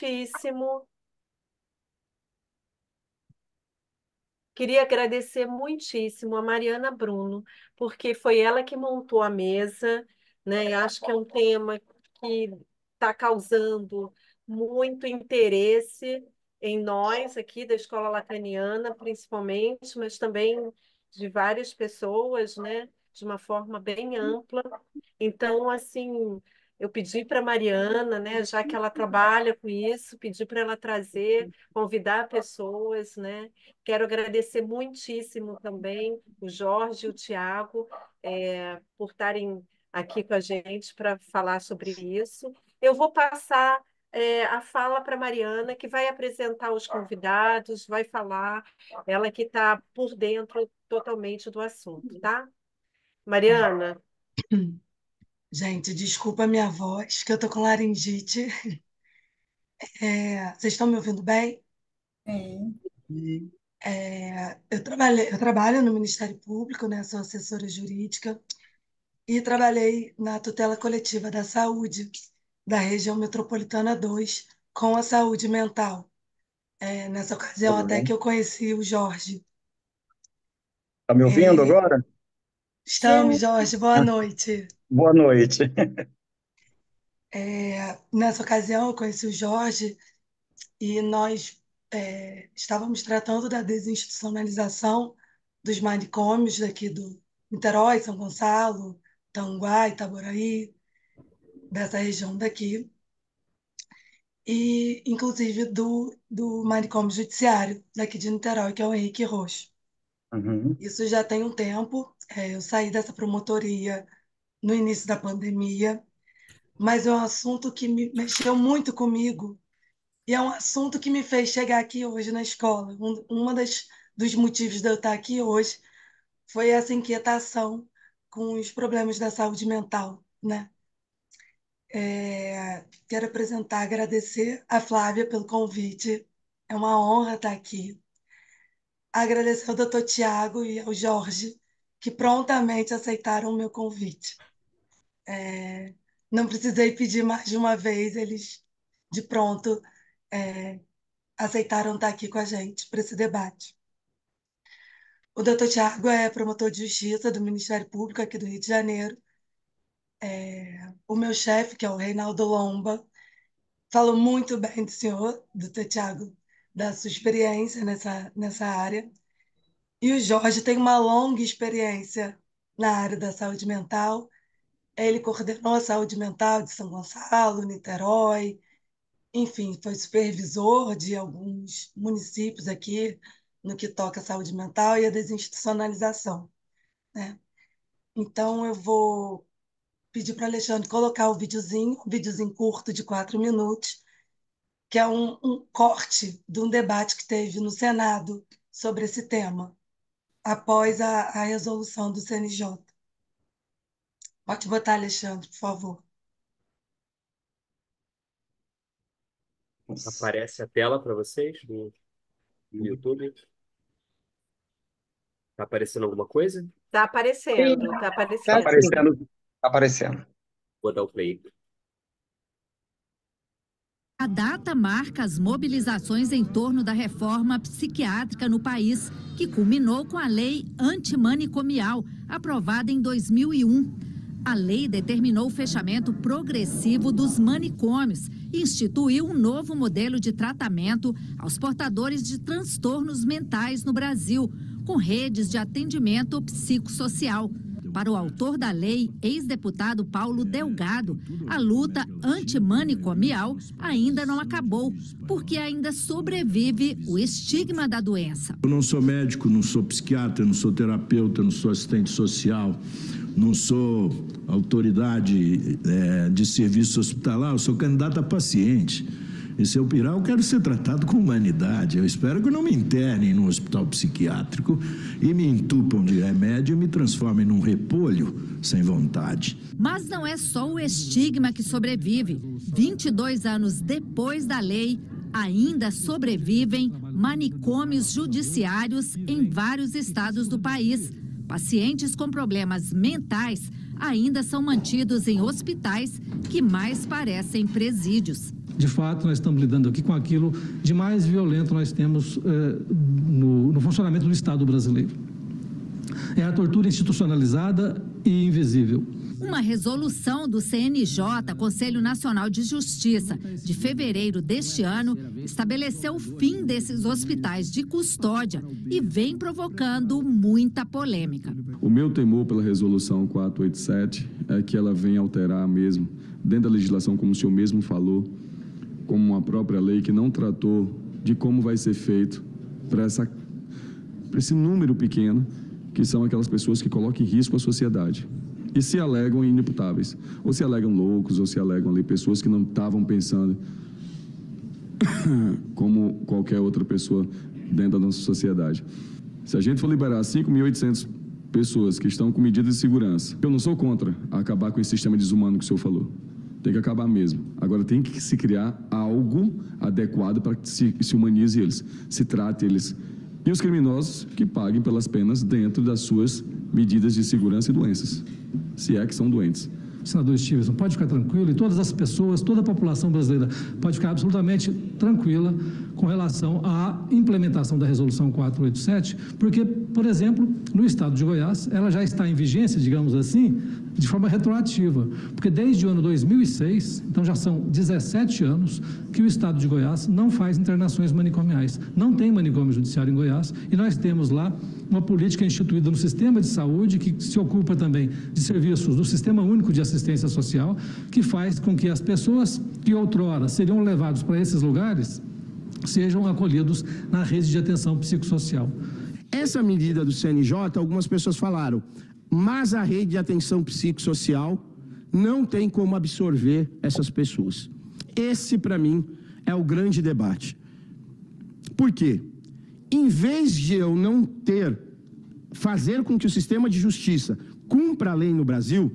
muitíssimo. Queria agradecer muitíssimo a Mariana Bruno, porque foi ela que montou a mesa, né? Acho que é um tema que está causando muito interesse em nós aqui da Escola Lacaniana, principalmente, mas também de várias pessoas, né? De uma forma bem ampla. Então, assim, eu pedi para a Mariana, né? Já que ela trabalha com isso, pedi para ela trazer, convidar pessoas, né? Quero agradecer muitíssimo também o Jorge e o Tiago por estarem aqui com a gente para falar sobre isso. Eu vou passar a fala para a Mariana, que vai apresentar os convidados, vai falar, ela que está por dentro totalmente do assunto, tá? Mariana, Gente, desculpa a minha voz, que eu tô com laringite. Vocês estão me ouvindo bem? Sim. Eu trabalho no Ministério Público, né? Sou assessora jurídica e trabalhei na tutela coletiva da saúde da região metropolitana 2 com a saúde mental. Nessa ocasião, Tudo até bem? que eu conheci o Jorge. Tá me ouvindo É, agora? Estamos, sim, Jorge, boa noite. Boa noite. Nessa ocasião, eu conheci o Jorge e nós estávamos tratando da desinstitucionalização dos manicômios daqui do Niterói, São Gonçalo, Tanguá, Itaboraí, dessa região daqui, e inclusive do manicômio judiciário daqui de Niterói, que é o Henrique Roxo. Uhum, Isso já tem um tempo, eu saí dessa promotoria no início da pandemia, mas é um assunto que mexeu muito comigo. E é um assunto que me fez chegar aqui hoje na escola. Uma dos motivos de eu estar aqui hoje foi essa inquietação com os problemas da saúde mental, né? Quero apresentar, agradecer a Flávia pelo convite. É uma honra estar aqui. Agradecer ao doutor Tiago e ao Jorge, que prontamente aceitaram o meu convite. Não precisei pedir mais de uma vez, eles de pronto aceitaram estar aqui com a gente para esse debate. O doutor Tiago é promotor de justiça do Ministério Público aqui do Rio de Janeiro. O meu chefe, que é o Reinaldo Lomba, falou muito bem do senhor, doutor Tiago, da sua experiência nessa área. E o Jorge tem uma longa experiência na área da saúde mental. Ele coordenou a saúde mental de São Gonçalo, Niterói, enfim, foi supervisor de alguns municípios aqui no que toca à saúde mental e à desinstitucionalização, né? Então, eu vou pedir para o Alexandre colocar um videozinho curto de 4 minutos, que é um corte de um debate que teve no Senado sobre esse tema, após a resolução do CNJ. Pode botar, Alexandre, por favor. Aparece a tela para vocês no YouTube? Tá aparecendo alguma coisa? está Sim, aparecendo, está tá tá aparecendo. sim. aparecendo, tá aparecendo. Vou dar o play. A data marca as mobilizações em torno da reforma psiquiátrica no país, que culminou com a Lei Antimanicomial, aprovada em 2001. A lei determinou o fechamento progressivo dos manicômios e instituiu um novo modelo de tratamento aos portadores de transtornos mentais no Brasil, com redes de atendimento psicossocial. Para o autor da lei, ex-deputado Paulo Delgado, a luta antimanicomial ainda não acabou, porque ainda sobrevive o estigma da doença. Eu não sou médico, não sou psiquiatra, não sou terapeuta, não sou assistente social, não sou autoridade de serviço hospitalar, eu sou candidato a paciente. E se eu pirar, eu quero ser tratado com humanidade. Eu espero que não me internem num hospital psiquiátrico e me entupam de remédio e me transformem num repolho sem vontade. Mas não é só o estigma que sobrevive. 22 anos depois da lei, ainda sobrevivem manicômios judiciários em vários estados do país. Pacientes com problemas mentais ainda são mantidos em hospitais que mais parecem presídios. De fato, nós estamos lidando aqui com aquilo de mais violento nós temos no funcionamento do Estado brasileiro. É a tortura institucionalizada e invisível. Uma resolução do CNJ, Conselho Nacional de Justiça, de fevereiro deste ano, estabeleceu o fim desses hospitais de custódia e vem provocando muita polêmica. O meu temor pela resolução 487 é que ela venha alterar mesmo, dentro da legislação, como o senhor mesmo falou, como uma própria lei que não tratou de como vai ser feito para esse número pequeno, que são aquelas pessoas que colocam em risco a sociedade. E se alegam inimputáveis, ou se alegam loucos, ou se alegam ali pessoas que não estavam pensando como qualquer outra pessoa dentro da nossa sociedade. Se a gente for liberar 5.800 pessoas que estão com medidas de segurança, eu não sou contra acabar com esse sistema desumano que o senhor falou. Tem que acabar mesmo. Agora tem que se criar algo adequado para que se humanize eles, se trate eles. E os criminosos que paguem pelas penas dentro das suas medidas de segurança e doenças, se é que são doentes. Senador Stevenson, pode ficar tranquilo e todas as pessoas, toda a população brasileira pode ficar absolutamente tranquila com relação à implementação da Resolução 487, porque, por exemplo, no estado de Goiás, ela já está em vigência, digamos assim, de forma retroativa, porque desde o ano 2006, então já são 17 anos, que o estado de Goiás não faz internações manicomiais, não tem manicômio judiciário em Goiás, e nós temos lá uma política instituída no sistema de saúde que se ocupa também de serviços do Sistema Único de Assistência Social, que faz com que as pessoas que outrora seriam levados para esses lugares sejam acolhidos na rede de atenção psicossocial. Essa medida do CNJ, algumas pessoas falaram, mas a rede de atenção psicossocial não tem como absorver essas pessoas. Esse, para mim, é o grande debate. Por quê? Em vez de eu não fazer com que o sistema de justiça cumpra a lei no Brasil,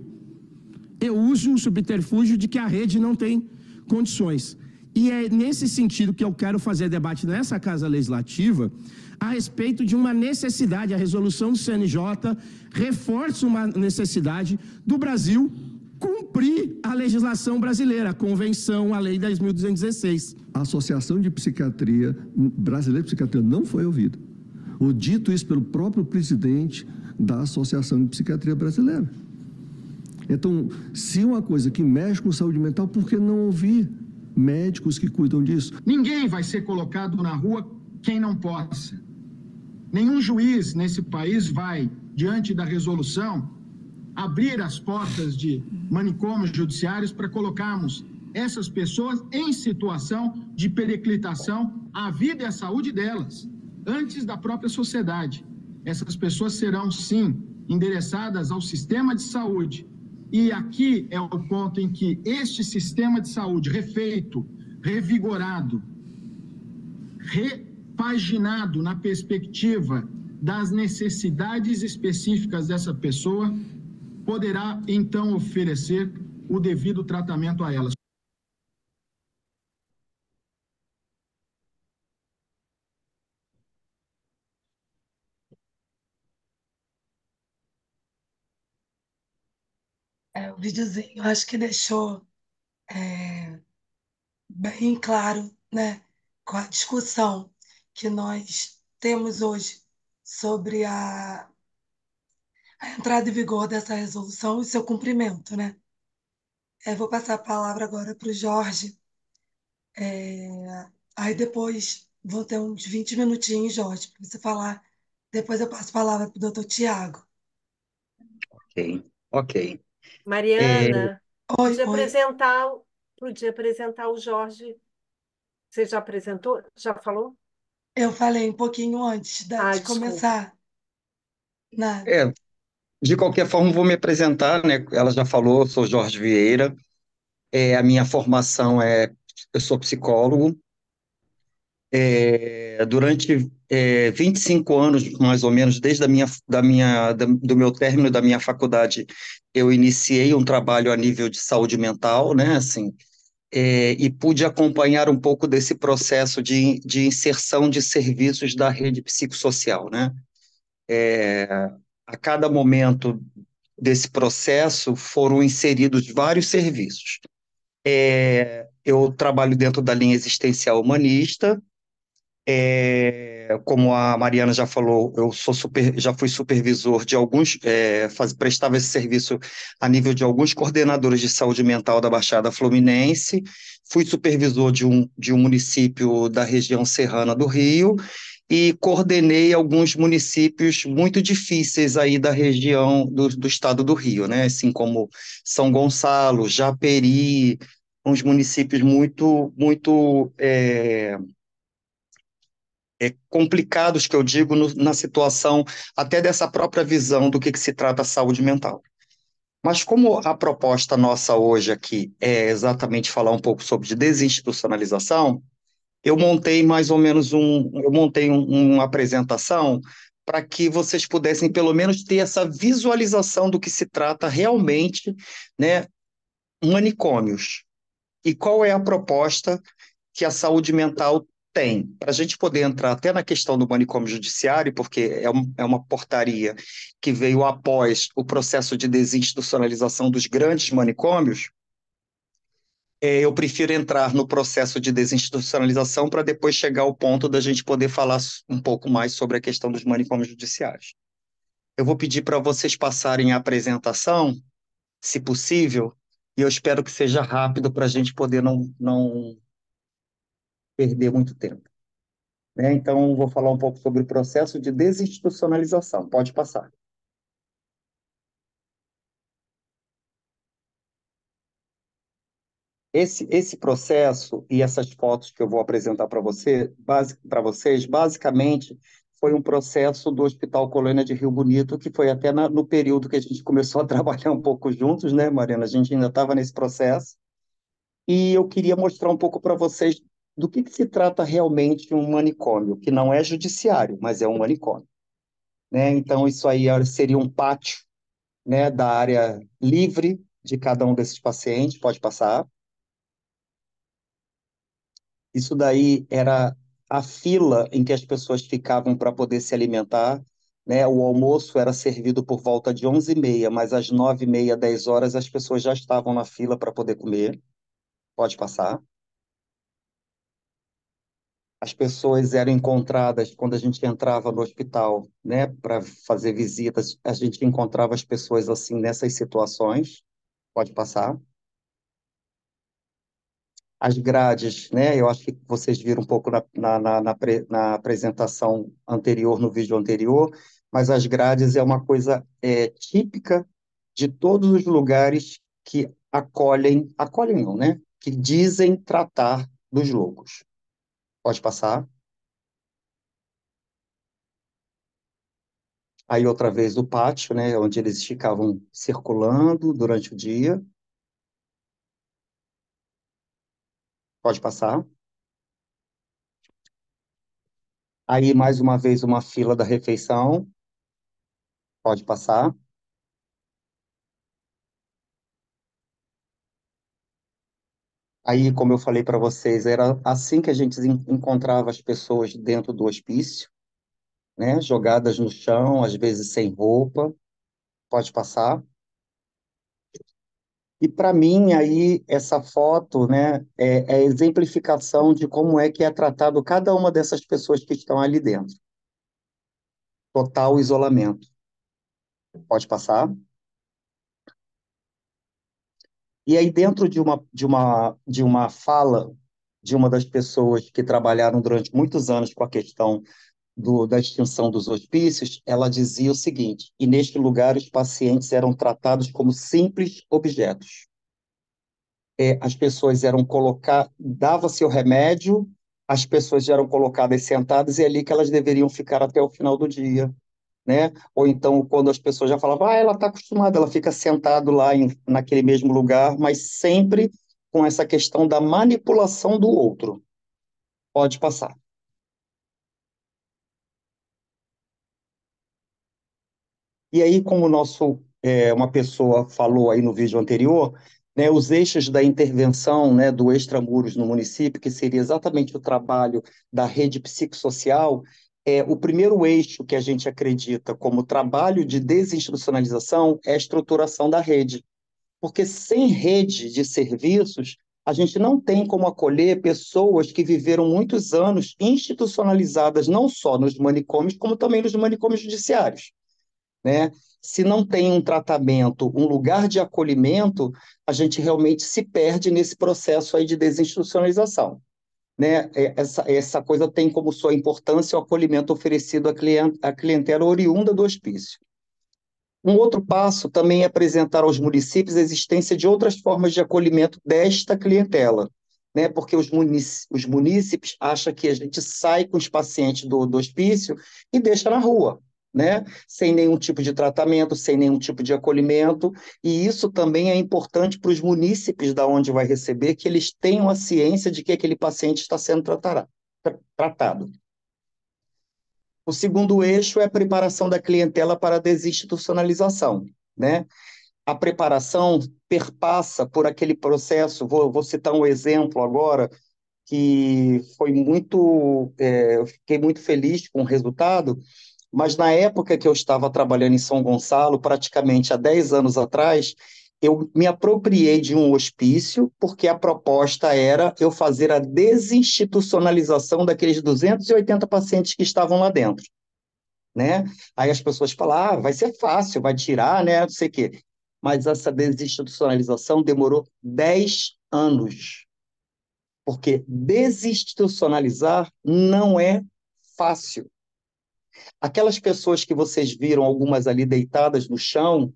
eu uso o subterfúgio de que a rede não tem condições. E é nesse sentido que eu quero fazer debate nessa Casa Legislativa a respeito de uma necessidade. A resolução do CNJ reforça uma necessidade do Brasil cumprir a legislação brasileira, a Convenção, a Lei 10.216. A Associação de Psiquiatria Brasileira de Psiquiatria não foi ouvida. O dito isso pelo próprio presidente da Associação de Psiquiatria Brasileira. Então, se uma coisa que mexe com saúde mental, por que não ouvir médicos que cuidam disso? Ninguém vai ser colocado na rua quem não possa. Nenhum juiz nesse país vai, diante da resolução, abrir as portas de manicômios judiciários para colocarmos essas pessoas em situação de periclitação à vida e à saúde delas, antes da própria sociedade. Essas pessoas serão, sim, endereçadas ao sistema de saúde. E aqui é o ponto em que este sistema de saúde refeito, revigorado, repaginado na perspectiva das necessidades específicas dessa pessoa, poderá então oferecer o devido tratamento a elas. O videozinho, acho que deixou bem claro, né, com a discussão que nós temos hoje sobre a entrada em vigor dessa resolução e seu cumprimento, né? Vou passar a palavra agora para o Jorge. Aí depois vou ter uns 20 minutinhos, Jorge, para você falar. Depois eu passo a palavra para o doutor Tiago. Ok. Mariana, Oi. podia apresentar o Jorge. Você já apresentou? Já falou? Eu falei um pouquinho antes de desculpa. começar. Nada. De qualquer forma, vou me apresentar, né? Ela já falou, sou Jorge Vieira. A minha formação eu sou psicólogo. Durante 25 anos, mais ou menos, desde do meu término da minha faculdade, eu iniciei um trabalho a nível de saúde mental, né? Assim, e pude acompanhar um pouco desse processo de inserção de serviços da rede psicossocial, né? A cada momento desse processo foram inseridos vários serviços. eu trabalho dentro da linha existencial humanista. Como a Mariana já falou, já fui supervisor de alguns, prestava esse serviço a nível de alguns coordenadores de saúde mental da Baixada Fluminense, fui supervisor de um município da região serrana do Rio e coordenei alguns municípios muito difíceis aí da região do estado do Rio, né? Assim como São Gonçalo, Japeri, uns municípios muito complicados, que eu digo, na situação até dessa própria visão do que se trata a saúde mental. Mas como a proposta nossa hoje aqui é exatamente falar um pouco sobre desinstitucionalização, eu montei mais ou menos uma apresentação para que vocês pudessem pelo menos ter essa visualização do que se trata realmente, né, manicômios. E qual é a proposta que a saúde mental tem, para a gente poder entrar até na questão do manicômio judiciário, porque é uma portaria que veio após o processo de desinstitucionalização dos grandes manicômios. Eu prefiro entrar no processo de desinstitucionalização para depois chegar ao ponto da gente poder falar um pouco mais sobre a questão dos manicômios judiciários. Eu vou pedir para vocês passarem a apresentação, se possível, e eu espero que seja rápido para a gente poder não perder muito tempo, né? Então, vou falar um pouco sobre o processo de desinstitucionalização. Pode passar. Esse processo e essas fotos que eu vou apresentar para vocês, basicamente, foi um processo do Hospital Colônia de Rio Bonito, que foi até no período que a gente começou a trabalhar um pouco juntos, né, Mariana? A gente ainda estava nesse processo. E eu queria mostrar um pouco para vocês do que se trata realmente um manicômio, que não é judiciário, mas é um manicômio, né? Então, isso aí seria um pátio, né, da área livre de cada um desses pacientes. Pode passar. Isso daí era a fila em que as pessoas ficavam para poder se alimentar, né? O almoço era servido por volta de 11h30, mas às 9h30, 10 horas, as pessoas já estavam na fila para poder comer. Pode passar. As pessoas eram encontradas quando a gente entrava no hospital, né, para fazer visitas, a gente encontrava as pessoas assim nessas situações. Pode passar. As grades, né? Eu acho que vocês viram um pouco na apresentação anterior, no vídeo anterior, mas as grades é uma coisa típica de todos os lugares que acolhem não, né? Que dizem tratar dos loucos. Pode passar. Aí outra vez o pátio, né? Onde eles ficavam circulando durante o dia. Pode passar. Aí, mais uma vez, uma fila da refeição. Pode passar. Aí, como eu falei para vocês, era assim que a gente encontrava as pessoas dentro do hospício, né? Jogadas no chão, às vezes sem roupa. Pode passar. E para mim, aí, essa foto, né, é a exemplificação de como é que é tratado cada uma dessas pessoas que estão ali dentro. Total isolamento. Pode passar. E aí, dentro de uma fala de uma das pessoas que trabalharam durante muitos anos com a questão da extinção dos hospícios, ela dizia o seguinte: e neste lugar os pacientes eram tratados como simples objetos. As pessoas eram colocadas, dava-se o remédio, as pessoas eram colocadas sentadas e é ali que elas deveriam ficar até o final do dia, né? Ou então, quando as pessoas já falavam, ela está acostumada, ela fica sentado lá naquele mesmo lugar, mas sempre com essa questão da manipulação do outro. Pode passar. E aí, como uma pessoa falou aí no vídeo anterior, né, os eixos da intervenção, né, do extramuros no município, que seria exatamente o trabalho da rede psicossocial, o primeiro eixo que a gente acredita como trabalho de desinstitucionalização é a estruturação da rede. Porque sem rede de serviços, A gente não tem como acolher pessoas que viveram muitos anos institucionalizadas, não só nos manicômios, como também nos manicômios judiciários, né? Se não tem um tratamento, um lugar de acolhimento, a gente realmente se perde nesse processo aí de desinstitucionalização, né? Essa coisa tem como sua importância o acolhimento oferecido à clientela oriunda do hospício. Um outro passo também é apresentar aos municípios a existência de outras formas de acolhimento desta clientela, né? Porque os munícipes acham que a gente sai com os pacientes do hospício e deixa na rua, né? Sem nenhum tipo de tratamento, sem nenhum tipo de acolhimento, e isso também é importante para os munícipes da onde vai receber, que eles tenham a ciência de que aquele paciente está sendo tratado. O segundo eixo é a preparação da clientela para a desinstitucionalização, né? A preparação perpassa por aquele processo, vou citar um exemplo agora, que foi eu fiquei muito feliz com o resultado, mas na época que eu estava trabalhando em São Gonçalo, praticamente há 10 anos atrás, eu me apropriei de um hospício, porque a proposta era eu fazer a desinstitucionalização daqueles 280 pacientes que estavam lá dentro, né? Aí as pessoas falam, vai ser fácil, vai tirar, né? Não sei o quê. Mas essa desinstitucionalização demorou 10 anos, porque desinstitucionalizar não é fácil. Aquelas pessoas que vocês viram, algumas ali deitadas no chão,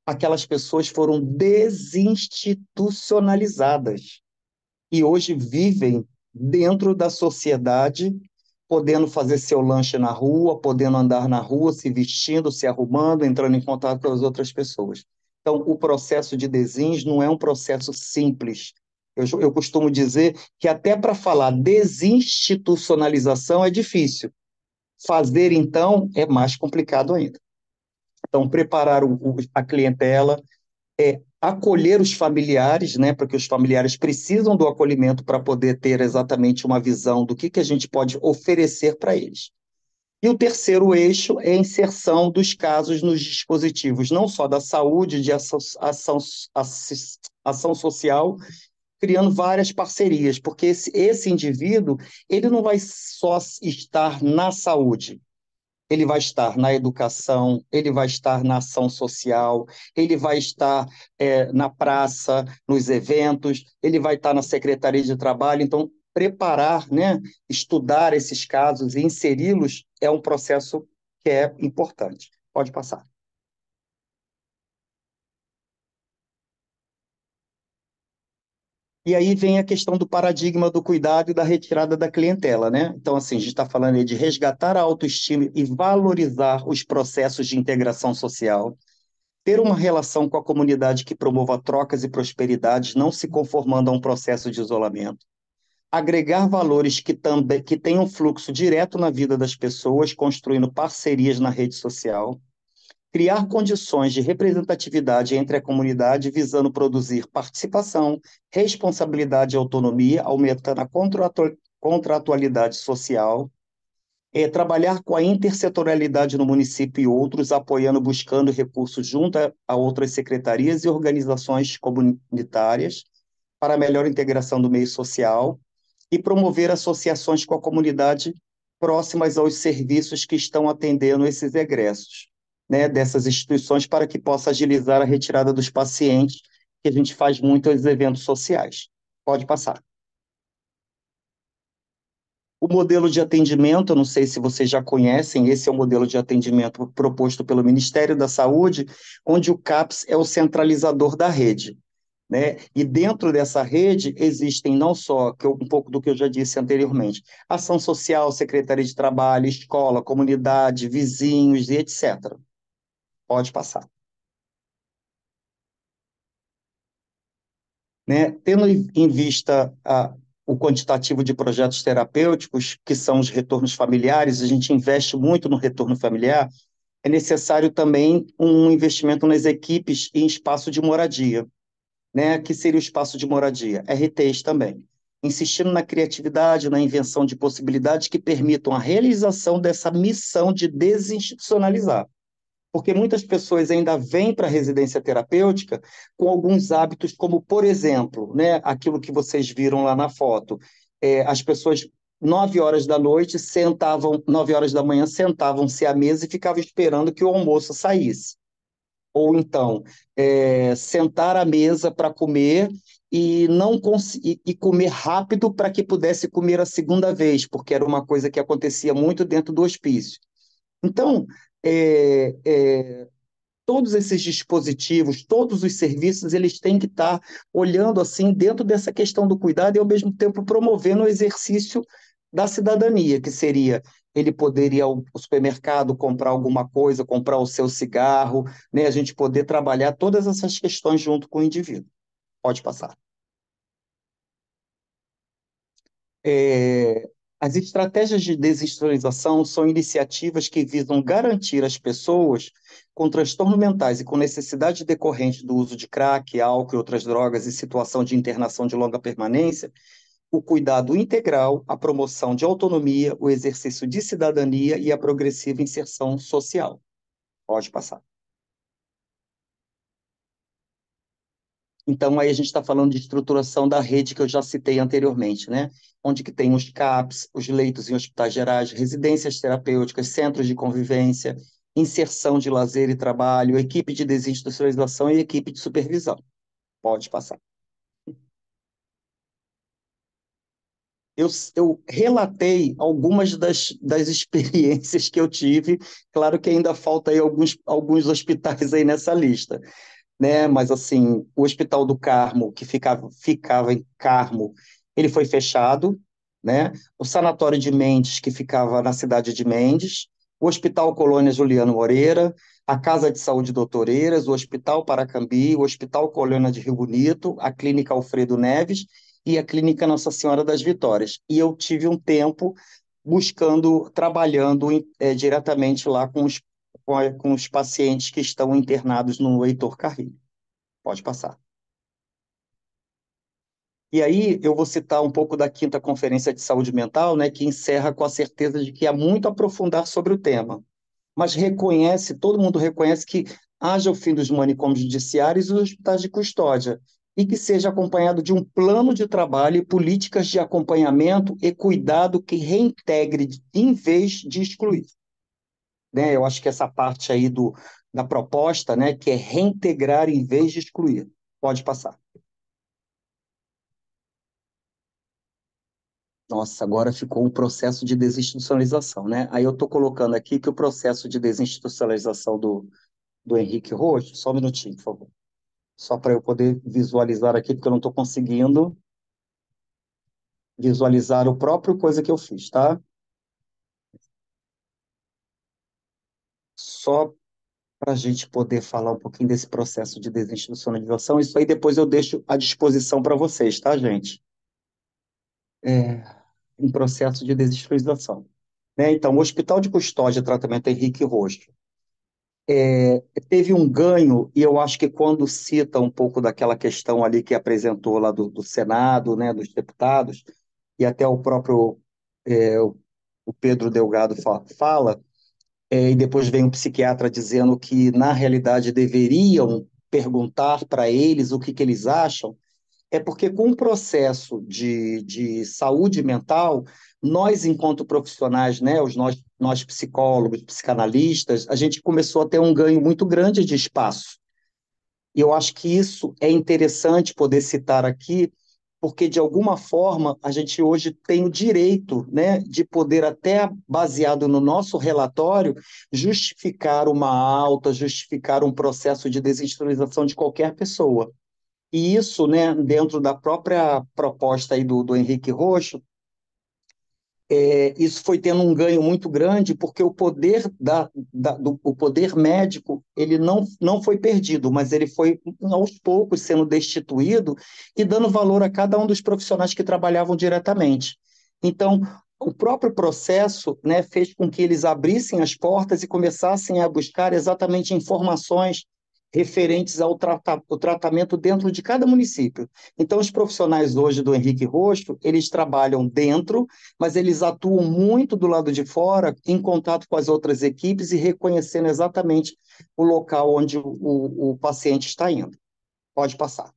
aquelas pessoas foram desinstitucionalizadas e hoje vivem dentro da sociedade, podendo fazer seu lanche na rua, podendo andar na rua, se vestindo, se arrumando, entrando em contato com as outras pessoas. Então, o processo de desins não é um processo simples. Eu costumo dizer que até para falar desinstitucionalização é difícil. Fazer, então, é mais complicado ainda. Então, preparar a clientela, acolher os familiares, né, porque os familiares precisam do acolhimento para poder ter exatamente uma visão do que a gente pode oferecer para eles. E o terceiro eixo é a inserção dos casos nos dispositivos, não só da saúde, de ação social, criando várias parcerias, porque esse indivíduo, ele não vai só estar na saúde, ele vai estar na educação, ele vai estar na ação social, ele vai estar na praça, nos eventos, ele vai estar na Secretaria de Trabalho. Então, preparar, né, estudar esses casos e inseri-los é um processo que é importante. Pode passar. E aí vem a questão do paradigma do cuidado e da retirada da clientela, né? Então, assim, a gente está falando aí de resgatar a autoestima e valorizar os processos de integração social, ter uma relação com a comunidade que promova trocas e prosperidades, não se conformando a um processo de isolamento, agregar valores que tenham fluxo direto na vida das pessoas, construindo parcerias na rede social, criar condições de representatividade entre a comunidade, visando produzir participação, responsabilidade e autonomia, aumentando a contratualidade social, trabalhar com a intersetorialidade no município e outros, apoiando, buscando recursos junto a outras secretarias e organizações comunitárias para a melhor integração do meio social e promover associações com a comunidade próximas aos serviços que estão atendendo esses egressos, né, dessas instituições, para que possa agilizar a retirada dos pacientes, que a gente faz muito aos eventos sociais. Pode passar. O modelo de atendimento, eu não sei se vocês já conhecem, esse é o modelo de atendimento proposto pelo Ministério da Saúde, onde o CAPS é o centralizador da rede, né? E dentro dessa rede existem não só, um pouco do que eu já disse anteriormente, ação social, secretaria de trabalho, escola, comunidade, vizinhos e etc. Pode passar. Né? Tendo em vista o quantitativo de projetos terapêuticos, que são os retornos familiares, a gente investe muito no retorno familiar, é necessário também um investimento nas equipes em espaço de moradia, né? Que seria o espaço de moradia? RTs também. Insistindo na criatividade, na invenção de possibilidades que permitam a realização dessa missão de desinstitucionalizar. Porque muitas pessoas ainda vêm para a residência terapêutica com alguns hábitos, como, por exemplo, né, aquilo que vocês viram lá na foto. As pessoas, 9 horas da noite, 9 horas da manhã, sentavam-se à mesa e ficavam esperando que o almoço saísse. Ou então, sentar à mesa para comer e não e comer rápido para que pudesse comer a segunda vez, porque era uma coisa que acontecia muito dentro do hospício. Então, é, é, todos esses dispositivos, todos os serviços, eles têm que estar olhando assim dentro dessa questão do cuidado e, ao mesmo tempo, promovendo o exercício da cidadania, que seria ele poder ir ao supermercado, comprar alguma coisa, comprar o seu cigarro, né? A gente poder trabalhar todas essas questões junto com o indivíduo. Pode passar. As estratégias de desinstitucionalização são iniciativas que visam garantir às pessoas com transtornos mentais e com necessidade decorrente do uso de crack, álcool e outras drogas em situação de internação de longa permanência, o cuidado integral, a promoção de autonomia, o exercício de cidadania e a progressiva inserção social. Pode passar. Então, aí a gente está falando de estruturação da rede que eu já citei anteriormente, né? Onde que tem os CAPs, os leitos em hospitais gerais, residências terapêuticas, centros de convivência, inserção de lazer e trabalho, equipe de desinstitucionalização e equipe de supervisão. Pode passar. Eu relatei algumas das experiências que eu tive, claro que ainda falta aí alguns hospitais aí nessa lista, né? Mas assim, o Hospital do Carmo, que ficava em Carmo, ele foi fechado, né? O Sanatório de Mendes, que ficava na cidade de Mendes, o Hospital Colônia Juliano Moreira, a Casa de Saúde Doutoreiras, o Hospital Paracambi, o Hospital Colônia de Rio Bonito, a Clínica Alfredo Neves e a Clínica Nossa Senhora das Vitórias. E eu tive um tempo trabalhando diretamente lá com os pacientes que estão internados no Heitor Carrilho. Pode passar. E aí eu vou citar um pouco da 5ª Conferência de Saúde Mental, né, que encerra com a certeza de que há muito a aprofundar sobre o tema, mas todo mundo reconhece que haja o fim dos manicômios judiciários e dos hospitais de custódia, e que seja acompanhado de um plano de trabalho e políticas de acompanhamento e cuidado que reintegre em vez de excluir. Né? Eu acho que essa parte aí da proposta, né, que é reintegrar em vez de excluir. Pode passar. Nossa, agora ficou um processo de desinstitucionalização, né? Aí eu estou colocando aqui que o processo de desinstitucionalização do Henrique Roxo, só um minutinho, por favor. Só para eu poder visualizar aqui, porque eu não estou conseguindo visualizar o próprio coisa que eu fiz, tá? Só para a gente poder falar um pouquinho desse processo de desinstitucionalização. Isso aí depois eu deixo à disposição para vocês, tá, gente? Em processo de desinstitucionalização. Né? Então, o Hospital de Custódia e Tratamento Henrique Roxo teve um ganho, e eu acho que quando cita um pouco daquela questão ali que apresentou lá do Senado, né, dos deputados, e até o próprio o Pedro Delgado fala, e depois vem um psiquiatra dizendo que, na realidade, deveriam perguntar para eles o que eles acham, é porque com o processo de saúde mental, nós, enquanto profissionais, né, nós psicólogos, psicanalistas, a gente começou a ter um ganho muito grande de espaço. E eu acho que isso é interessante poder citar aqui, porque, de alguma forma, a gente hoje tem o direito, né, de poder, até baseado no nosso relatório, justificar uma alta, justificar um processo de desinstitucionalização de qualquer pessoa. E isso, né, dentro da própria proposta aí do Henrique Roxo, isso foi tendo um ganho muito grande, porque o poder, o poder médico ele não foi perdido, mas ele foi, aos poucos, sendo destituído e dando valor a cada um dos profissionais que trabalhavam diretamente. Então, o próprio processo, né, fez com que eles abrissem as portas e começassem a buscar exatamente informações referentes ao o tratamento dentro de cada município. Então, os profissionais hoje do Henrique Rosto, eles trabalham dentro, mas eles atuam muito do lado de fora, em contato com as outras equipes e reconhecendo exatamente o local onde o paciente está indo. Pode passar.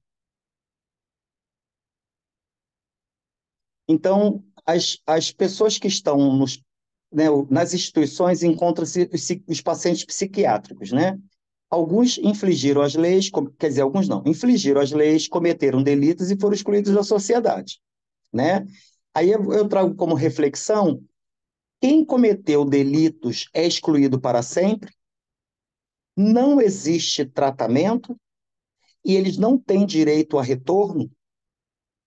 Então, as pessoas que estão né, nas instituições encontram-se os pacientes psiquiátricos, né? Alguns infringiram as leis, quer dizer, alguns não, infringiram as leis, cometeram delitos e foram excluídos da sociedade, né? Aí eu trago como reflexão, quem cometeu delitos é excluído para sempre, não existe tratamento e eles não têm direito a retorno.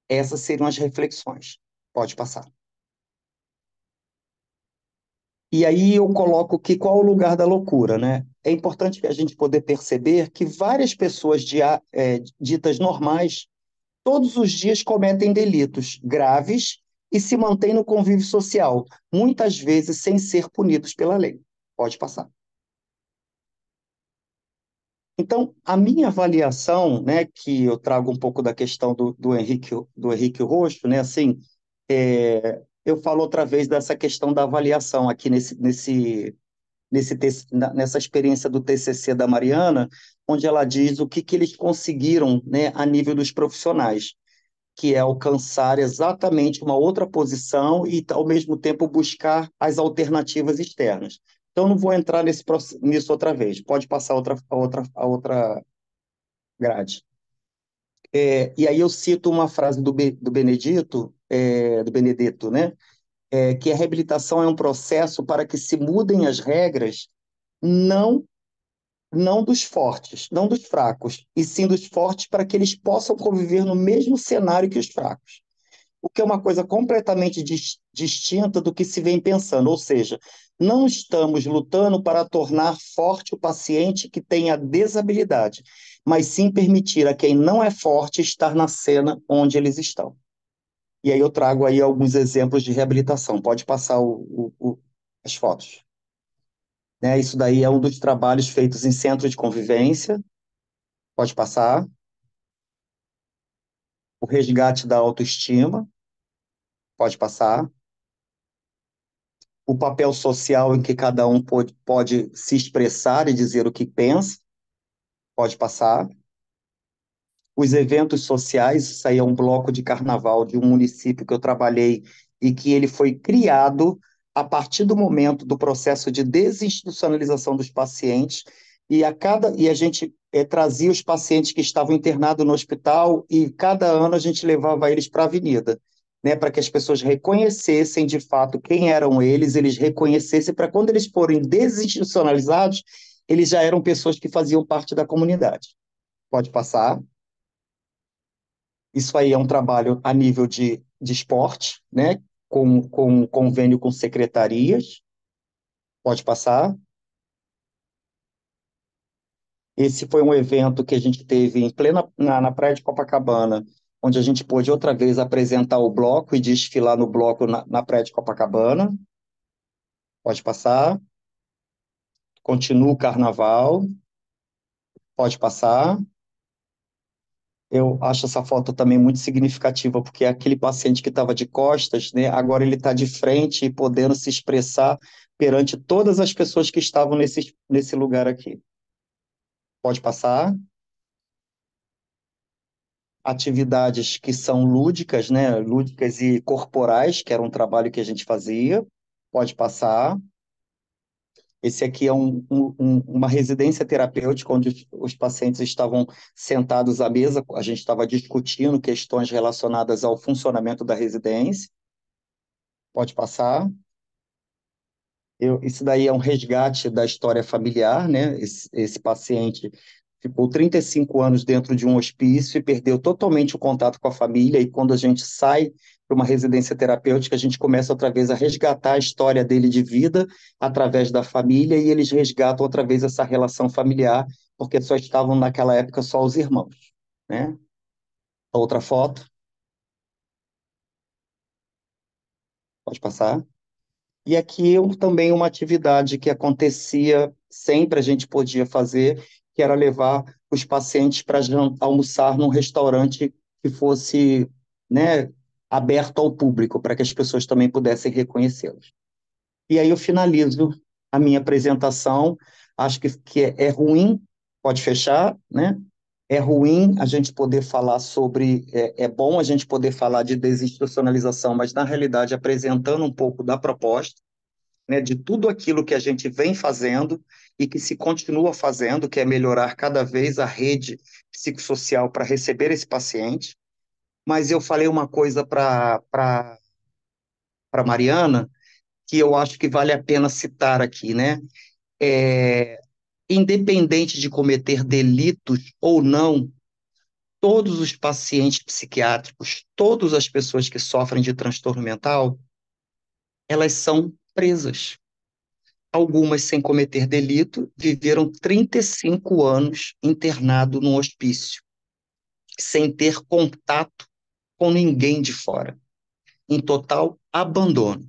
Essas seriam as reflexões. Pode passar. E aí eu coloco que qual é o lugar da loucura, né? É importante que a gente poder perceber que várias pessoas ditas normais, todos os dias cometem delitos graves e se mantêm no convívio social, muitas vezes sem ser punidos pela lei. Pode passar. Então, a minha avaliação, né, que eu trago um pouco da questão do Henrique Rosto, né, assim, eu falo outra vez dessa questão da avaliação aqui nessa experiência do TCC da Mariana, onde ela diz o que eles conseguiram, né, a nível dos profissionais, que é alcançar exatamente uma outra posição e, ao mesmo tempo, buscar as alternativas externas. Então, não vou entrar nisso outra vez. Pode passar a outra grade. E aí eu cito uma frase do Benedetto, né? Que a reabilitação é um processo para que se mudem as regras, não não dos fortes, não dos fracos, e sim dos fortes para que eles possam conviver no mesmo cenário que os fracos. O que é uma coisa completamente distinta do que se vem pensando, ou seja, não estamos lutando para tornar forte o paciente que tem a desabilidade, mas sim permitir a quem não é forte estar na cena onde eles estão. E aí eu trago aí alguns exemplos de reabilitação. Pode passar as fotos. Né? Isso daí é um dos trabalhos feitos em centro de convivência. Pode passar. O resgate da autoestima. Pode passar. O papel social em que cada um pode se expressar e dizer o que pensa. Pode passar. Os eventos sociais, isso aí é um bloco de carnaval de um município que eu trabalhei e que ele foi criado a partir do momento do processo de desinstitucionalização dos pacientes e a gente trazia os pacientes que estavam internados no hospital e cada ano a gente levava eles para a avenida, né, para que as pessoas reconhecessem de fato quem eram eles reconhecessem para quando eles forem desinstitucionalizados, eles já eram pessoas que faziam parte da comunidade. Pode passar. Isso aí é um trabalho a nível de esporte, né? Com convênio com secretarias. Pode passar. Esse foi um evento que a gente teve na Praia de Copacabana, onde a gente pôde outra vez apresentar o bloco e desfilar no bloco na Praia de Copacabana. Pode passar. Continua o carnaval. Pode passar. Eu acho essa foto também muito significativa, porque é aquele paciente que estava de costas, né, agora ele está de frente e podendo se expressar perante todas as pessoas que estavam nesse lugar aqui. Pode passar. Atividades que são lúdicas, né, lúdicas e corporais, que era um trabalho que a gente fazia. Pode passar. Esse aqui é uma residência terapêutica onde os pacientes estavam sentados à mesa, a gente estava discutindo questões relacionadas ao funcionamento da residência. Pode passar. Isso daí é um resgate da história familiar, né? Esse paciente ficou 35 anos dentro de um hospício e perdeu totalmente o contato com a família, e quando a gente sai para uma residência terapêutica, a gente começa outra vez a resgatar a história dele de vida através da família, e eles resgatam outra vez essa relação familiar, porque só estavam naquela época só os irmãos, né? Outra foto. Pode passar. E aqui também uma atividade que acontecia sempre, a gente podia fazer, que era levar os pacientes para almoçar num restaurante que fosse, né, aberto ao público, para que as pessoas também pudessem reconhecê-los. E aí eu finalizo a minha apresentação. Acho que é ruim, pode fechar, né? É ruim a gente poder falar sobre, é bom a gente poder falar de desinstitucionalização, mas na realidade apresentando um pouco da proposta, né, de tudo aquilo que a gente vem fazendo e que se continua fazendo, que é melhorar cada vez a rede psicossocial para receber esse paciente. Mas eu falei uma coisa para Mariana que eu acho que vale a pena citar aqui, né? É, independente de cometer delitos ou não, todos os pacientes psiquiátricos, todas as pessoas que sofrem de transtorno mental, elas são presas. Algumas sem cometer delito viveram 35 anos internado no hospício, sem ter contato com ninguém de fora, em total abandono.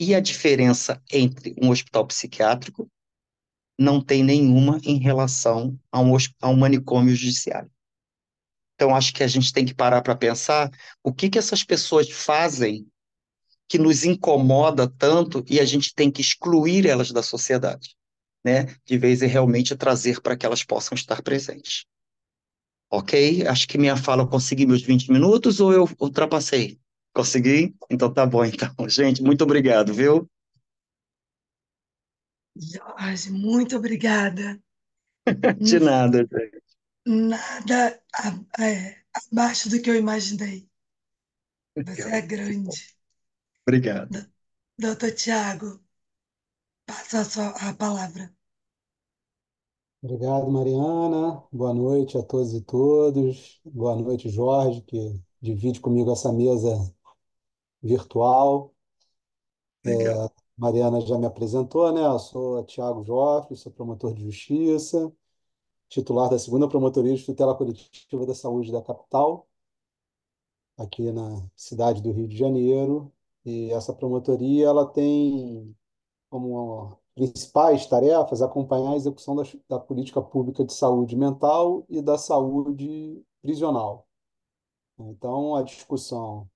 E a diferença entre um hospital psiquiátrico não tem nenhuma em relação a um manicômio judiciário. Então, acho que a gente tem que parar para pensar o que que essas pessoas fazem que nos incomoda tanto e a gente tem que excluir elas da sociedade, né? De vez em realmente trazer para que elas possam estar presentes. Ok? Acho que minha fala eu consegui meus 20 minutos ou eu ultrapassei? Consegui? Então tá bom, então. Gente, muito obrigado, viu? Jorge, muito obrigada. De Não foi nada, gente. nada abaixo do que eu imaginei. Você é grande. Obrigado. Doutor Tiago, passa a palavra. Obrigado, Mariana. Boa noite a todos e todos. Boa noite, Jorge, que divide comigo essa mesa virtual. Obrigado. Mariana já me apresentou, né? Eu sou Tiago Joffre, sou promotor de justiça, titular da segunda Promotoria de Tutela Coletiva da Saúde da capital, aqui na cidade do Rio de Janeiro. E essa promotoria, ela tem como principais tarefas acompanhar a execução da política pública de saúde mental e da saúde prisional. Então, a discussão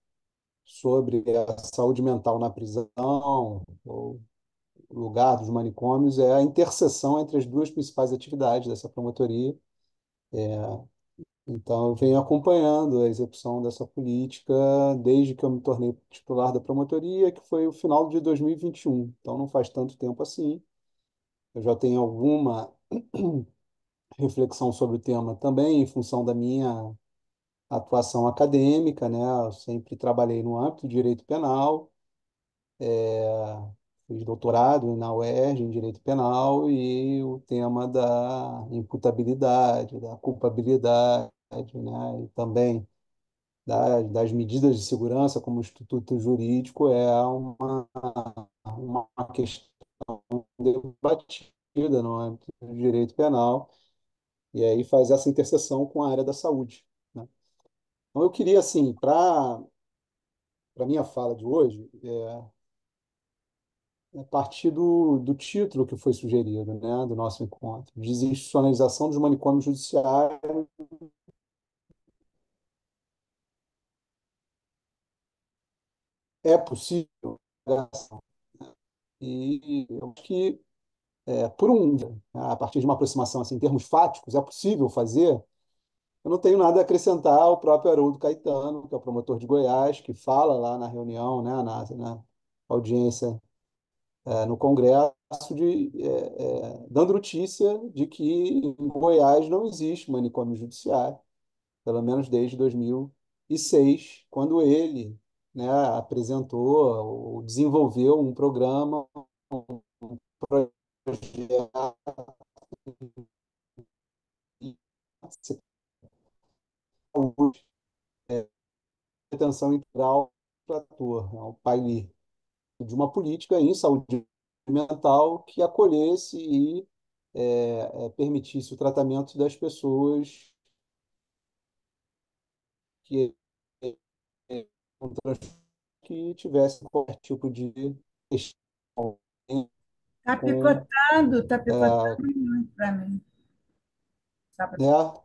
sobre a saúde mental na prisão, ou lugar dos manicômios, é a interseção entre as duas principais atividades dessa promotoria. Então, eu venho acompanhando a execução dessa política desde que eu me tornei titular da promotoria, que foi o final de 2021. Então, não faz tanto tempo assim. Eu já tenho alguma reflexão sobre o tema também, em função da minha atuação acadêmica, né? Eu sempre trabalhei no âmbito do direito penal, fiz doutorado na UERJ em direito penal e o tema da imputabilidade, da culpabilidade, né? E também das medidas de segurança como instituto jurídico é uma questão debatida no âmbito do direito penal. E aí faz essa interseção com a área da saúde, né? Então eu queria, assim, para minha fala de hoje, partir do título que foi sugerido, né, do nosso encontro, desinstitucionalização dos manicômios judiciários. É possível? E eu acho que, a partir de uma aproximação assim, em termos fáticos, é possível fazer. Eu não tenho nada a acrescentar ao próprio Haroldo Caetano, que é o promotor de Goiás, que fala lá na reunião, né, na audiência no Congresso, dando notícia de que em Goiás não existe manicômio judiciário, pelo menos desde 2006, quando ele, né, apresentou ou desenvolveu um programa, um projeto de saúde, atenção integral para ator, o PAILI, de uma política em saúde mental que acolhesse e permitisse o tratamento das pessoas que, que tivessem qualquer tipo de questão Tá picotando muito para mim. né?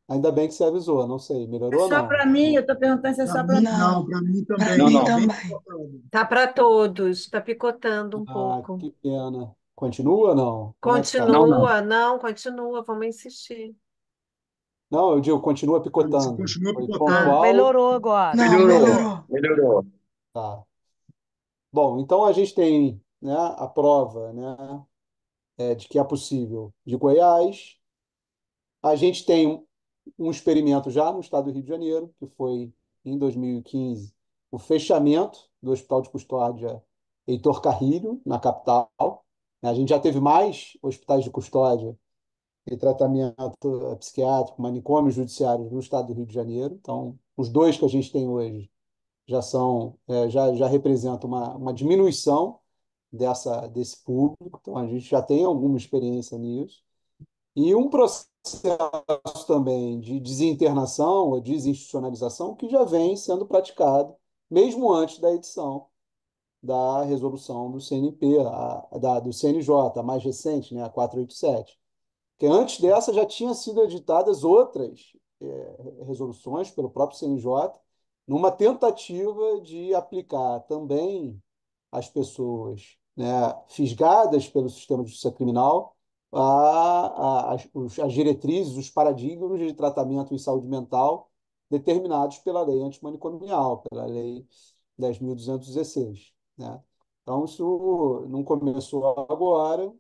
Ainda bem que você avisou, não sei, É melhorou ou só não? para mim? Eu estou perguntando se é só para mim. Não, para mim para também. Não, mim Está não. bem também. colocado. Tá para todos, está picotando um Ah, pouco. que pena. Continua ou não? Como é que tá? Não, não. Continua, não, continua, vamos insistir. Não, eu digo, continua Você picotando. continua Foi picotando. pontual? Melhorou agora. Não, Melhorou, melhorou. melhorou. Tá. Bom, então a gente tem, né, a prova, né, de que é possível de Goiás. A gente tem um experimento já no estado do Rio de Janeiro, que foi em 2015, o fechamento do Hospital de Custódia Heitor Carrilho, na capital. A gente já teve mais hospitais de custódia e tratamento psiquiátrico, manicômios judiciários no estado do Rio de Janeiro. Então, os dois que a gente tem hoje já representam uma diminuição desse público. Então, a gente já tem alguma experiência nisso. E um processo também de desinternação ou desinstitucionalização que já vem sendo praticado mesmo antes da edição da resolução do CNP, do CNJ, a mais recente, né, a 487. Porque antes dessa já tinham sido editadas outras resoluções pelo próprio CNJ, numa tentativa de aplicar também às pessoas, né, fisgadas pelo sistema de justiça criminal as diretrizes, os paradigmas de tratamento em saúde mental determinados pela lei antimanicomial, pela lei 10.216, né? Então, isso não começou agora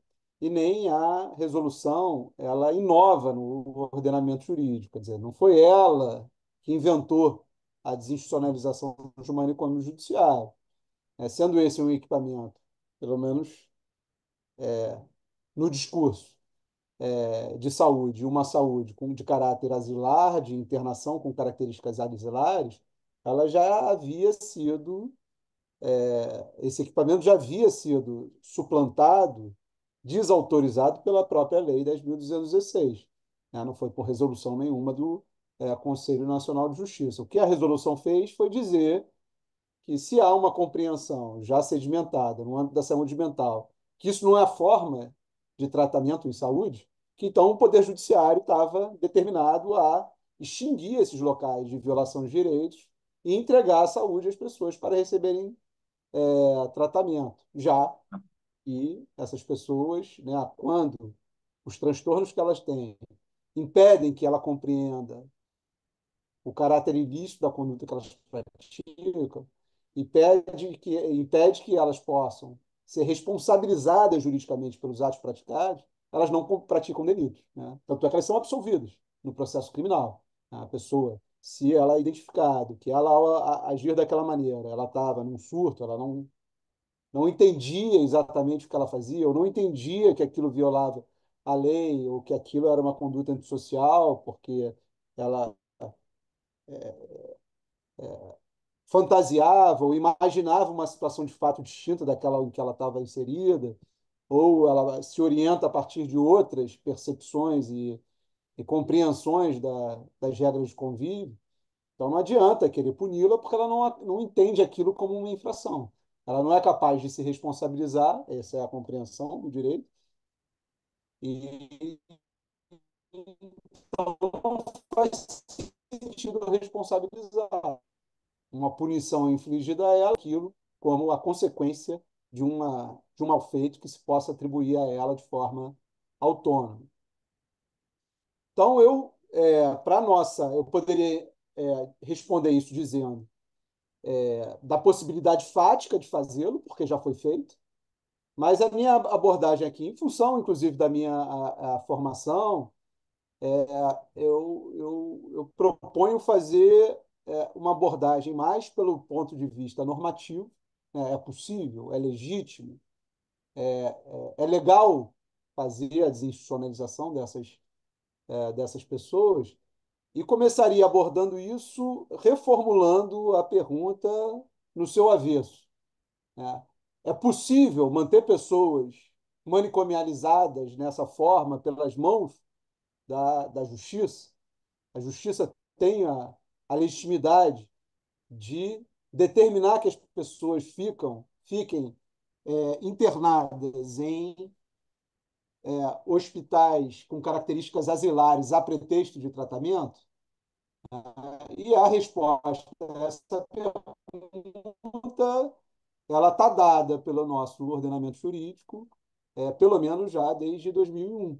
e nem a resolução ela inova no ordenamento jurídico. Quer dizer, não foi ela que inventou a desinstitucionalização do manicômio judiciário, né? Sendo esse um equipamento, pelo menos no discurso, de saúde, uma saúde de caráter asilar, de internação com características asilares, ela já havia sido, esse equipamento já havia sido suplantado, desautorizado pela própria Lei 10.216, né? Não foi por resolução nenhuma do Conselho Nacional de Justiça. O que a resolução fez foi dizer que se há uma compreensão já sedimentada no âmbito da saúde mental, que isso não é a forma de tratamento em saúde, que então o Poder Judiciário estava determinado a extinguir esses locais de violação de direitos e entregar a saúde às pessoas para receberem tratamento. Já e essas pessoas, né, quando os transtornos que elas têm impedem que ela compreenda o caráter ilícito da conduta que elas praticam e impede que elas possam ser responsabilizadas juridicamente pelos atos praticados, elas não praticam delitos, né? Tanto é que elas são absolvidas no processo criminal. A pessoa, se ela é identificado que ela, ao agir daquela maneira, ela estava num surto, ela não entendia exatamente o que ela fazia, ou não entendia que aquilo violava a lei, ou que aquilo era uma conduta antissocial, porque ela fantasiava ou imaginava uma situação de fato distinta daquela em que ela estava inserida, ou ela se orienta a partir de outras percepções e compreensões das regras de convívio. Então não adianta querer puni-la porque ela não entende aquilo como uma infração. Ela não é capaz de se responsabilizar, essa é a compreensão do direito, e então não faz sentido responsabilizar. Uma punição infligida a ela, aquilo como a consequência de um mal feito que se possa atribuir a ela de forma autônoma. Então, eu poderia responder isso dizendo da possibilidade fática de fazê-lo, porque já foi feito, mas a minha abordagem aqui, em função, inclusive, da minha a formação, eu proponho fazer uma abordagem mais pelo ponto de vista normativo, né? É possível, é legítimo, é legal fazer a desinstitucionalização dessas pessoas, e começaria abordando isso, reformulando a pergunta no seu avesso, né? É possível manter pessoas manicomializadas nessa forma pelas mãos da justiça? A justiça tem a legitimidade de determinar que as pessoas fiquem internadas em hospitais com características asilares a pretexto de tratamento? E a resposta a essa pergunta ela está dada pelo nosso ordenamento jurídico, pelo menos já desde 2001,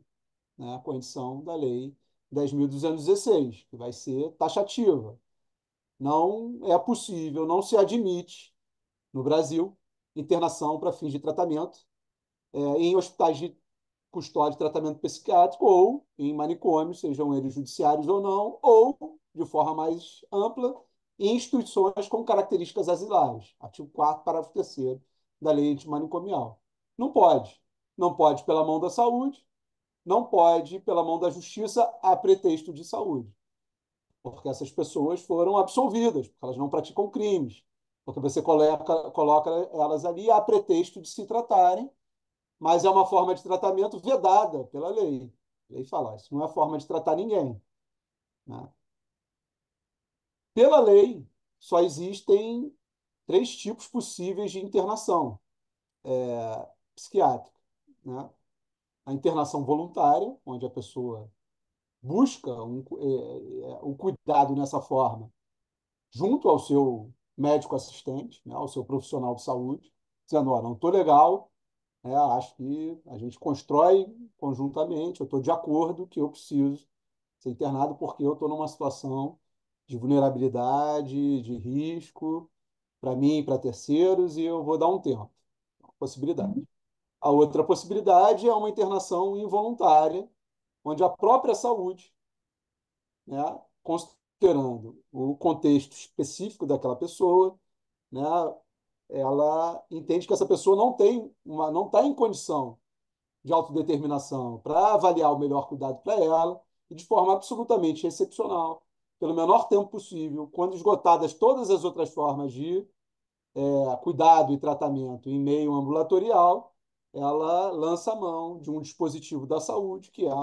né, com a edição da Lei 10.216, que vai ser taxativa. Não é possível, não se admite no Brasil internação para fins de tratamento em hospitais de custódia de tratamento psiquiátrico ou em manicômios, sejam eles judiciários ou não, ou, de forma mais ampla, em instituições com características asilares. Artigo 4º, parágrafo 3º da Lei Antimanicomial. Não pode. Não pode pela mão da saúde, não pode pela mão da justiça a pretexto de saúde. Porque essas pessoas foram absolvidas, porque elas não praticam crimes. Porque você coloca elas ali a pretexto de se tratarem, mas é uma forma de tratamento vedada pela lei. A lei fala, isso não é forma de tratar ninguém. Né? Pela lei, só existem 3 tipos possíveis de internação psiquiátrica. Né? A internação voluntária, onde a pessoa busca o cuidado nessa forma junto ao seu médico assistente, né, ao seu profissional de saúde, dizendo, ó, não estou legal, acho que a gente constrói conjuntamente, eu estou de acordo que eu preciso ser internado porque eu estou numa situação de vulnerabilidade, de risco, para mim e para terceiros, e eu vou dar um tempo. Possibilidade. A outra possibilidade é uma internação involuntária, onde a própria saúde, né, considerando o contexto específico daquela pessoa, né, ela entende que essa pessoa não está em condição de autodeterminação para avaliar o melhor cuidado para ela e de forma absolutamente excepcional, pelo menor tempo possível, quando esgotadas todas as outras formas de cuidado e tratamento em meio ambulatorial, ela lança a mão de um dispositivo da saúde, que é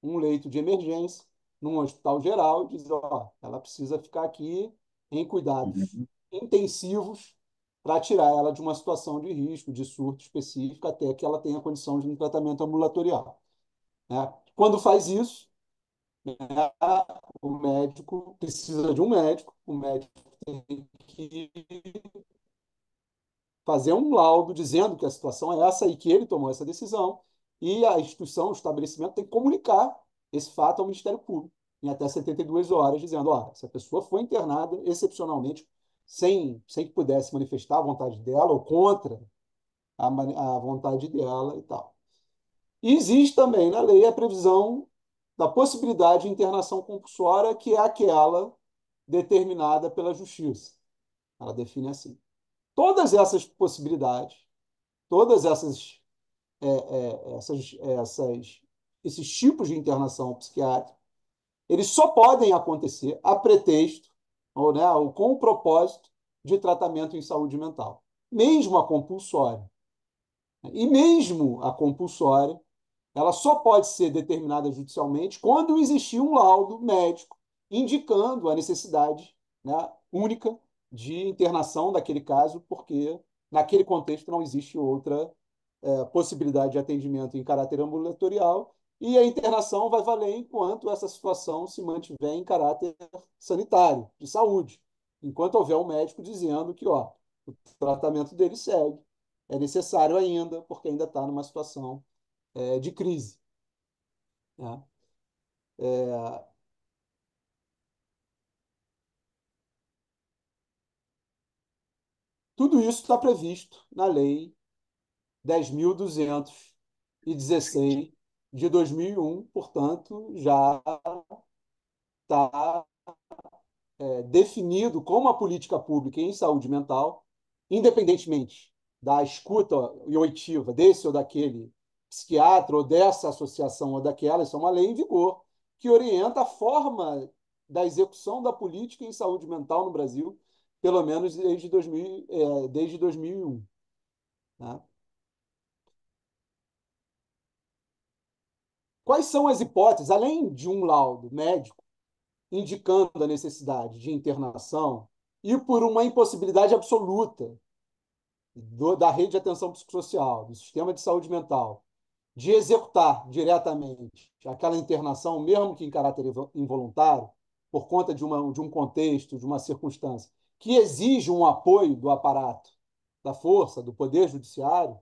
um leito de emergência, num hospital geral, e diz, ó, ela precisa ficar aqui em cuidados intensivos para tirar ela de uma situação de risco, de surto específico, até que ela tenha condição de um tratamento ambulatorial. Né? Quando faz isso, né, o médico precisa de um médico, o médico tem que fazer um laudo dizendo que a situação é essa e que ele tomou essa decisão, e a instituição, o estabelecimento, tem que comunicar esse fato ao Ministério Público em até 72 horas, dizendo, ó, essa pessoa foi internada excepcionalmente, sem que pudesse manifestar a vontade dela ou contra a vontade dela e tal. E existe também na lei a previsão da possibilidade de internação compulsória, que é aquela determinada pela Justiça. Ela define assim. Todas essas possibilidades, todas esses tipos de internação psiquiátrica, eles só podem acontecer a pretexto, ou com o propósito de tratamento em saúde mental. Mesmo a compulsória. E mesmo a compulsória, ela só pode ser determinada judicialmente quando existir um laudo médico indicando a necessidade, né, única de internação daquele caso, porque naquele contexto não existe outra possibilidade de atendimento em caráter ambulatorial, e a internação vai valer enquanto essa situação se mantiver em caráter sanitário, de saúde, enquanto houver um médico dizendo que ó, o tratamento dele segue, é necessário ainda, porque ainda está numa situação de crise. Né? Tudo isso está previsto na Lei 10.216 de 2001, portanto, já está definido como a política pública em saúde mental, independentemente da escuta e oitiva desse ou daquele psiquiatra ou dessa associação ou daquela, isso é uma lei em vigor que orienta a forma da execução da política em saúde mental no Brasil, pelo menos desde 2001. Né? Quais são as hipóteses, além de um laudo médico indicando a necessidade de internação e por uma impossibilidade absoluta da rede de atenção psicossocial, do sistema de saúde mental, de executar diretamente aquela internação, mesmo que em caráter involuntário, por conta de um contexto, de uma circunstância, que exige um apoio do aparato da força, do Poder Judiciário,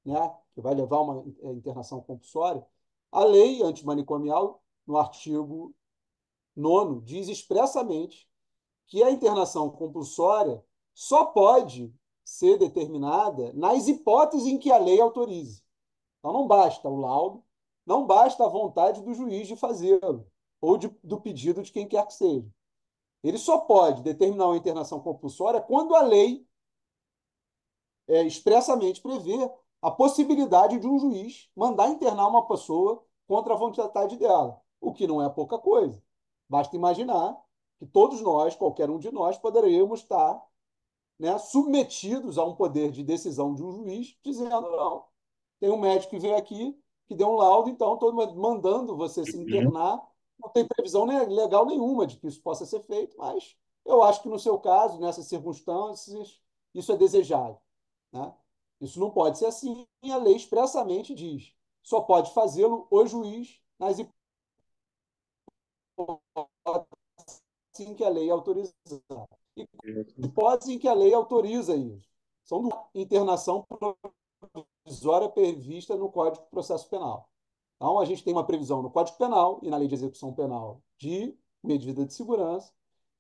né, que vai levar a uma internação compulsória, a lei antimanicomial, no artigo 9º, diz expressamente que a internação compulsória só pode ser determinada nas hipóteses em que a lei autorize. Então, não basta o laudo, não basta a vontade do juiz de fazê-lo, ou do pedido de quem quer que seja. Ele só pode determinar uma internação compulsória quando a lei expressamente prevê a possibilidade de um juiz mandar internar uma pessoa contra a vontade dela, o que não é pouca coisa. Basta imaginar que todos nós, qualquer um de nós, poderíamos estar, né, submetidos a um poder de decisão de um juiz, dizendo: não, tem um médico que veio aqui, que deu um laudo, então estou mandando você se internar. Não tem previsão legal nenhuma de que isso possa ser feito, mas eu acho que no seu caso, nessas circunstâncias, isso é desejável, né? Isso não pode ser assim, a lei expressamente diz. Só pode fazê-lo o juiz nas hipóteses em que a lei autoriza. E hipóteses em que a lei autoriza isso. São internação provisória prevista no Código de Processo Penal. Então, a gente tem uma previsão no Código Penal e na Lei de Execução Penal de medida de segurança,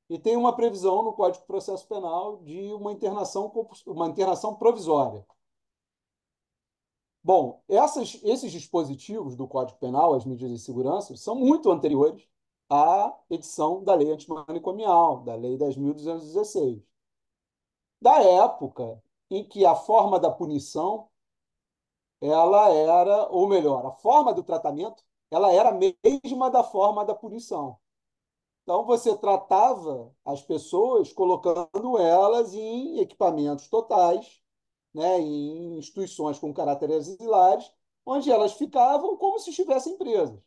e tem uma previsão no Código de Processo Penal de uma internação provisória. Bom, esses dispositivos do Código Penal, as medidas de segurança, são muito anteriores à edição da Lei Antimanicomial, da Lei 10.216. Da época em que a forma da punição ela era, ou melhor, a forma do tratamento, ela era a mesma da forma da punição. Então, você tratava as pessoas colocando elas em equipamentos totais, né, em instituições com caráter asilares, onde elas ficavam como se estivessem presas,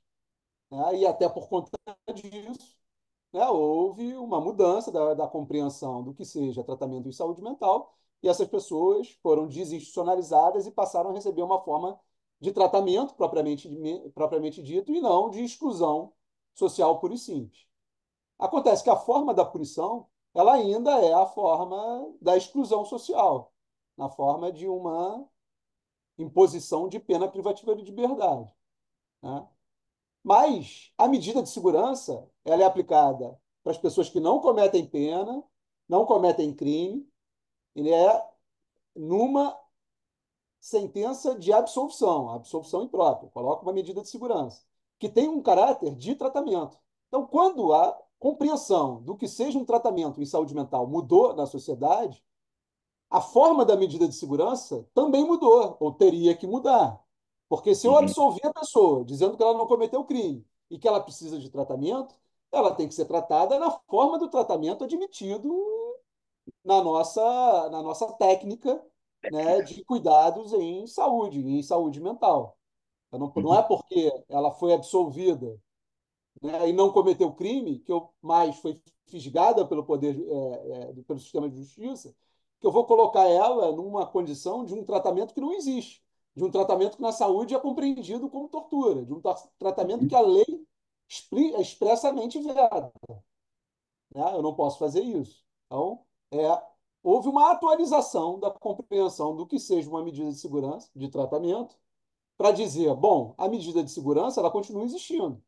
né? E até por conta disso, né, houve uma mudança da compreensão do que seja tratamento em saúde mental, e essas pessoas foram desinstitucionalizadas e passaram a receber uma forma de tratamento propriamente dito, e não de exclusão social pura e simples. Acontece que a forma da punição, ela ainda é a forma da exclusão social, na forma de uma imposição de pena privativa de liberdade, né? Mas a medida de segurança, ela é aplicada para as pessoas que não cometem pena, não cometem crime, ele é numa sentença de absolvição imprópria, coloca uma medida de segurança, que tem um caráter de tratamento. Então, quando a compreensão do que seja um tratamento em saúde mental mudou na sociedade, a forma da medida de segurança também mudou, ou teria que mudar. Porque se eu absolver a pessoa dizendo que ela não cometeu crime e que ela precisa de tratamento, ela tem que ser tratada na forma do tratamento admitido na nossa técnica, né, de cuidados em saúde mental. Não é porque ela foi absolvida, né, e não cometeu crime, que mais foi fisgada pelo pelo sistema de justiça, que eu vou colocar ela numa condição de um tratamento que não existe, de um tratamento que na saúde é compreendido como tortura, de um tratamento que a lei expressamente veda, né? Eu não posso fazer isso. Então, houve uma atualização da compreensão do que seja uma medida de segurança, de tratamento, para dizer, bom, a medida de segurança ela continua existindo,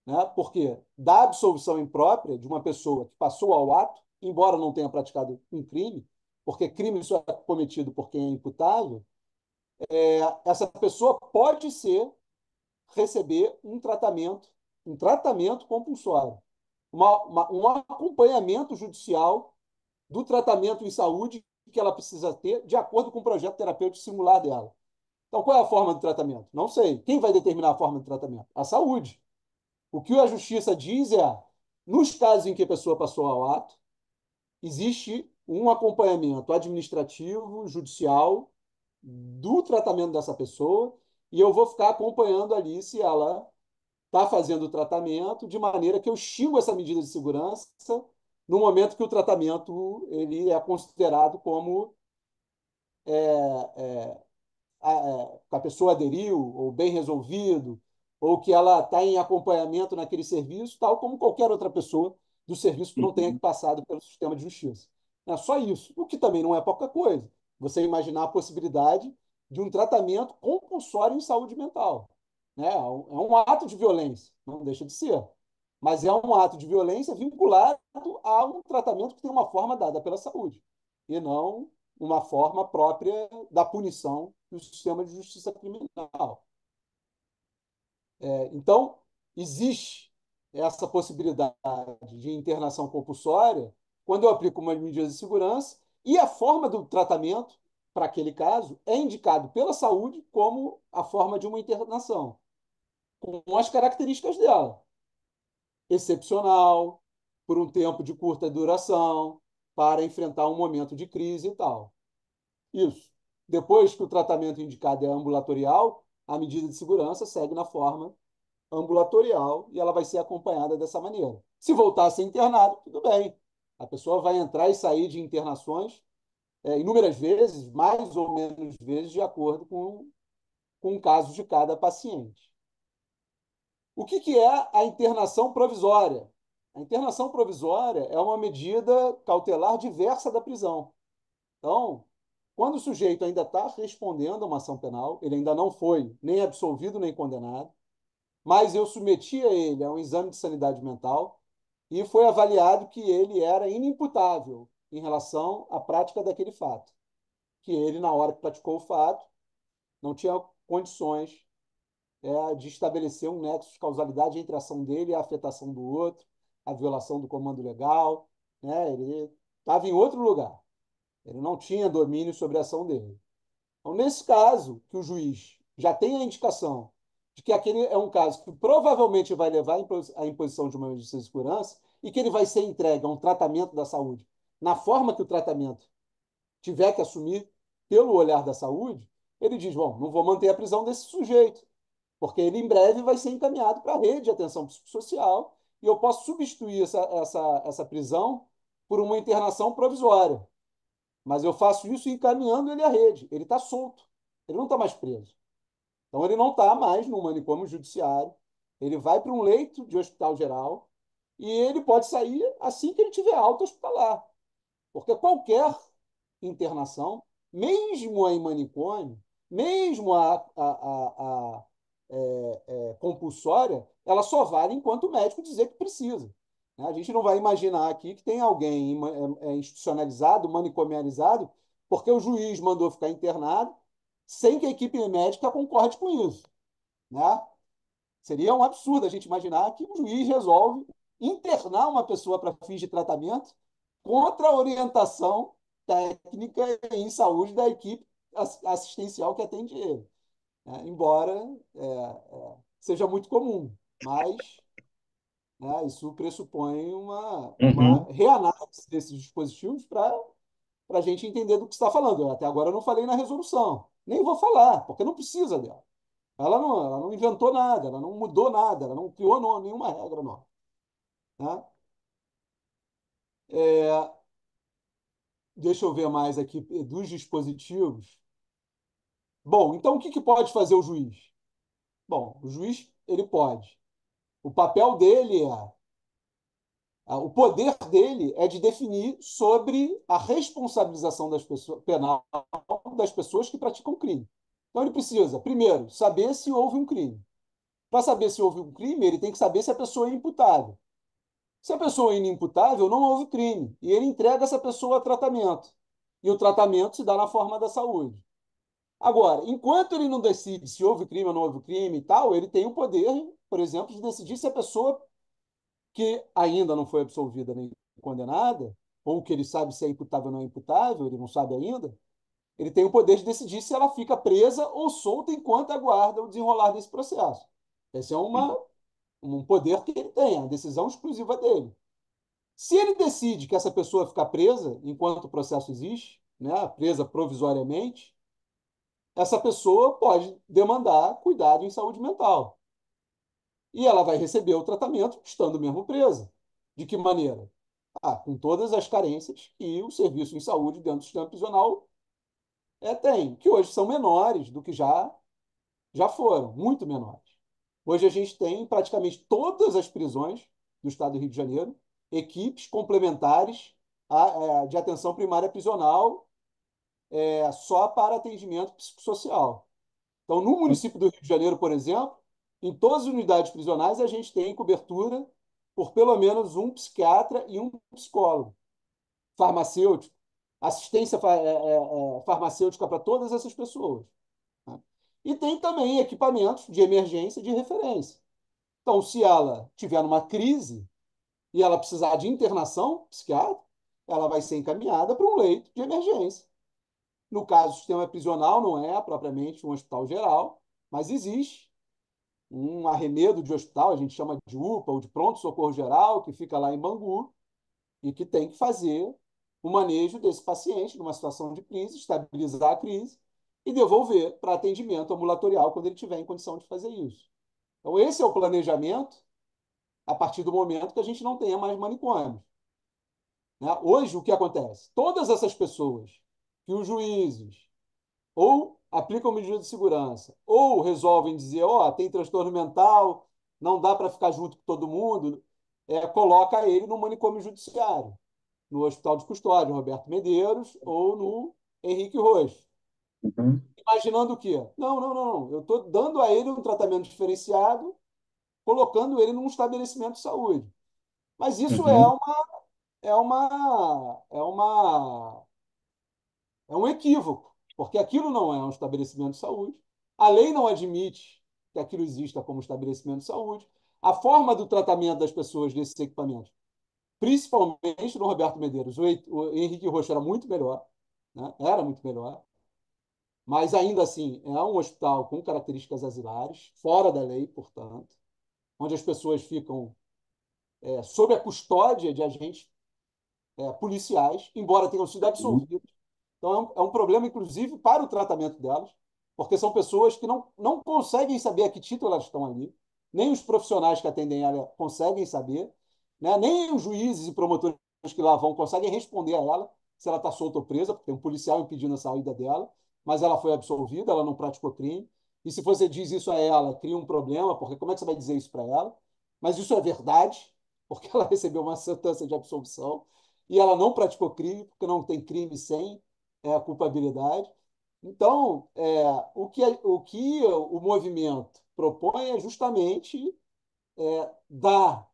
né? Porque da absolvição imprópria de uma pessoa que passou ao ato, embora não tenha praticado um crime, porque crime só é cometido por quem é imputável, essa pessoa pode receber um tratamento compulsório, um acompanhamento judicial do tratamento em saúde que ela precisa ter de acordo com o projeto terapêutico singular dela. Então, qual é a forma do tratamento? Não sei. Quem vai determinar a forma do tratamento? A saúde. O que a justiça diz é, nos casos em que a pessoa passou ao ato, existe um acompanhamento administrativo, judicial, do tratamento dessa pessoa, e eu vou ficar acompanhando ali se ela está fazendo o tratamento de maneira que eu extingo essa medida de segurança no momento que o tratamento ele é considerado como que a pessoa aderiu, ou bem resolvido, ou que ela está em acompanhamento naquele serviço, tal como qualquer outra pessoa do serviço que não tenha passado pelo sistema de justiça. É só isso, o que também não é pouca coisa. Você imaginar a possibilidade de um tratamento compulsório em saúde mental. Né? É um ato de violência, não deixa de ser. Mas é um ato de violência vinculado a um tratamento que tem uma forma dada pela saúde, e não uma forma própria da punição do sistema de justiça criminal. Então, existe essa possibilidade de internação compulsória quando eu aplico uma medida de segurança e a forma do tratamento, para aquele caso, é indicado pela saúde como a forma de uma internação, com as características dela. Excepcional, por um tempo de curta duração, para enfrentar um momento de crise e tal. Isso. Depois que o tratamento indicado é ambulatorial, a medida de segurança segue na forma ambulatorial e ela vai ser acompanhada dessa maneira. Se voltar a ser internado, tudo bem. A pessoa vai entrar e sair de internações inúmeras vezes, mais ou menos vezes, de acordo com o caso de cada paciente. O que é a internação provisória? A internação provisória é uma medida cautelar diversa da prisão. Então, quando o sujeito ainda está respondendo a uma ação penal, ele ainda não foi nem absolvido nem condenado, mas eu submeti a ele a um exame de sanidade mental e foi avaliado que ele era inimputável em relação à prática daquele fato. Que ele, na hora que praticou o fato, não tinha condições de estabelecer um nexo de causalidade entre a ação dele e a afetação do outro, a violação do comando legal. Né? Ele estava em outro lugar. Ele não tinha domínio sobre a ação dele. Então, nesse caso, que o juiz já tem a indicação de que aquele é um caso que provavelmente vai levar à imposição de uma medida de segurança e que ele vai ser entregue a um tratamento da saúde na forma que o tratamento tiver que assumir pelo olhar da saúde, ele diz, bom, não vou manter a prisão desse sujeito, porque ele em breve vai ser encaminhado para a rede de atenção psicossocial e eu posso substituir essa prisão por uma internação provisória. Mas eu faço isso encaminhando ele à rede. Ele está solto. Ele não está mais preso. Então, ele não está mais no manicômio judiciário. Ele vai para um leito de hospital geral e ele pode sair assim que ele tiver alta hospitalar. Porque qualquer internação, mesmo a em manicômio, mesmo a compulsória, ela só vale enquanto o médico dizer que precisa. A gente não vai imaginar aqui que tem alguém institucionalizado, manicomializado, porque o juiz mandou ficar internado sem que a equipe médica concorde com isso. Né? Seria um absurdo a gente imaginar que o juiz resolve internar uma pessoa para fins de tratamento contra a orientação técnica em saúde da equipe assistencial que atende ele. Embora seja muito comum, mas isso pressupõe uma reanálise desses dispositivos para a gente entender do que está falando. Eu até agora não falei na resolução, nem vou falar, porque não precisa dela. Ela não inventou nada, ela não mudou nada, ela não criou nenhuma regra nova. Né? Deixa eu ver mais aqui dos dispositivos. Bom, então o que pode fazer o juiz? Bom, o juiz ele pode. O papel dele o poder dele é de definir sobre a responsabilização penal das pessoas que praticam crime. Então ele precisa, primeiro, saber se houve um crime. Para saber se houve um crime, ele tem que saber se a pessoa é imputável. Se a pessoa é inimputável, não houve crime. E ele entrega essa pessoa a tratamento. E o tratamento se dá na forma da saúde. Agora, enquanto ele não decide se houve crime ou não houve crime e tal, ele tem o poder, por exemplo, de decidir se a pessoa que ainda não foi absolvida nem condenada, ou que ele sabe se é imputável ou não é imputável, ele não sabe ainda, ele tem o poder de decidir se ela fica presa ou solta enquanto aguarda o desenrolar desse processo. Esse é um poder que ele tem, a decisão exclusiva dele. Se ele decide que essa pessoa fica presa enquanto o processo existe, né, presa provisoriamente, essa pessoa pode demandar cuidado em saúde mental. E ela vai receber o tratamento estando mesmo presa. De que maneira? Com todas as carências que o serviço em saúde dentro do sistema prisional Tem, que hoje são menores do que já foram, muito menores. Hoje a gente tem praticamente todas as prisões do estado do Rio de Janeiro, equipes complementares de atenção primária prisional, só para atendimento psicossocial. Então, no município do Rio de Janeiro, por exemplo, em todas as unidades prisionais, a gente tem cobertura por pelo menos um psiquiatra e um psicólogo, farmacêutico, assistência farmacêutica para todas essas pessoas, né? E tem também equipamentos de emergência de referência. Então, se ela tiver numa crise e ela precisar de internação psiquiátrica, ela vai ser encaminhada para um leito de emergência. No caso do sistema prisional, não é propriamente um hospital geral, mas existe um arremedo de hospital, a gente chama de UPA, ou de pronto-socorro geral, que fica lá em Bangu, e que tem que fazer o manejo desse paciente numa situação de crise, estabilizar a crise e devolver para atendimento ambulatorial quando ele tiver em condição de fazer isso. Então, esse é o planejamento a partir do momento que a gente não tenha mais manicômios, né? Hoje, o que acontece? Todas essas pessoas que os juízes ou aplicam medida de segurança, ou resolvem dizer, tem transtorno mental, não dá para ficar junto com todo mundo, coloca ele no manicômio judiciário, no Hospital de Custódia, Roberto Medeiros, ou no Henrique Roxo. Uhum. Imaginando o quê? Não. Eu estou dando a ele um tratamento diferenciado, colocando ele num estabelecimento de saúde. Mas isso é um equívoco, porque aquilo não é um estabelecimento de saúde. A lei não admite que aquilo exista como estabelecimento de saúde. A forma do tratamento das pessoas desses equipamentos, principalmente no Roberto Medeiros, o Henrique Roxo era muito melhor, né? Era muito melhor, mas ainda assim é um hospital com características asilares, fora da lei, portanto, onde as pessoas ficam sob a custódia de agentes policiais, embora tenham sido absolvidos. Então, é um problema, inclusive, para o tratamento delas, porque são pessoas que não conseguem saber a que título elas estão ali, nem os profissionais que atendem ela conseguem saber, né? Nem os juízes e promotores que lá vão conseguem responder a ela se ela está solta ou presa, porque tem um policial impedindo a saída dela, mas ela foi absolvida, ela não praticou crime. E se você diz isso a ela, cria um problema, porque como é que você vai dizer isso para ela? Mas isso é verdade, porque ela recebeu uma sentença de absolvição e ela não praticou crime, porque não tem crime sem a culpabilidade. Então, o que o movimento propõe é justamente dar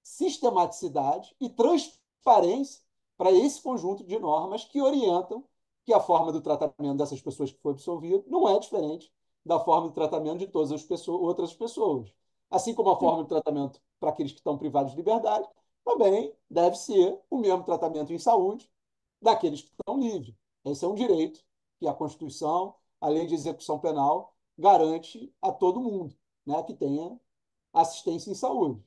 sistematicidade e transparência para esse conjunto de normas que orientam que a forma do tratamento dessas pessoas que foi absolvido não é diferente da forma do tratamento de todas as outras pessoas. Assim como a forma de tratamento para aqueles que estão privados de liberdade, também deve ser o mesmo tratamento em saúde daqueles que estão livres. Esse é um direito que a Constituição, a Lei de Execução Penal, garante a todo mundo, né, que tenha assistência em saúde.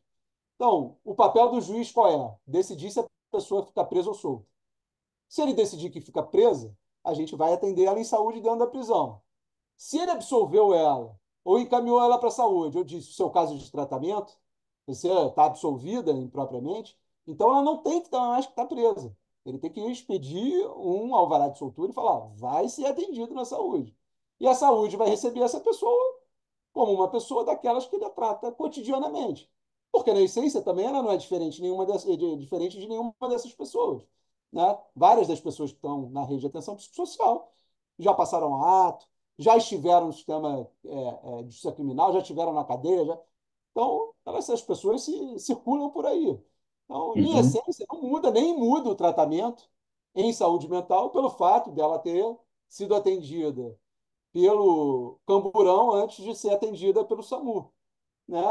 Então, o papel do juiz qual é? Decidir se a pessoa fica presa ou solta. Se ele decidir que fica presa, a gente vai atender ela em saúde dentro da prisão. Se ele absolveu ela ou encaminhou ela para a saúde, ou disse o seu caso de tratamento, você está absolvida impropriamente, então ela não tem que estar mais que estar presa. Ele tem que expedir um alvará de soltura e falar, vai ser atendido na saúde. E a saúde vai receber essa pessoa como uma pessoa daquelas que ele trata cotidianamente. Porque, na essência, também ela não é diferente, diferente de nenhuma dessas pessoas, né? Várias das pessoas que estão na rede de atenção psicossocial já passaram ato, já estiveram no sistema de justiça criminal, já estiveram na cadeia. Então, essas pessoas circulam por aí. Então, em essência, não muda, nem muda o tratamento em saúde mental pelo fato dela ter sido atendida pelo Camburão antes de ser atendida pelo SAMU, né?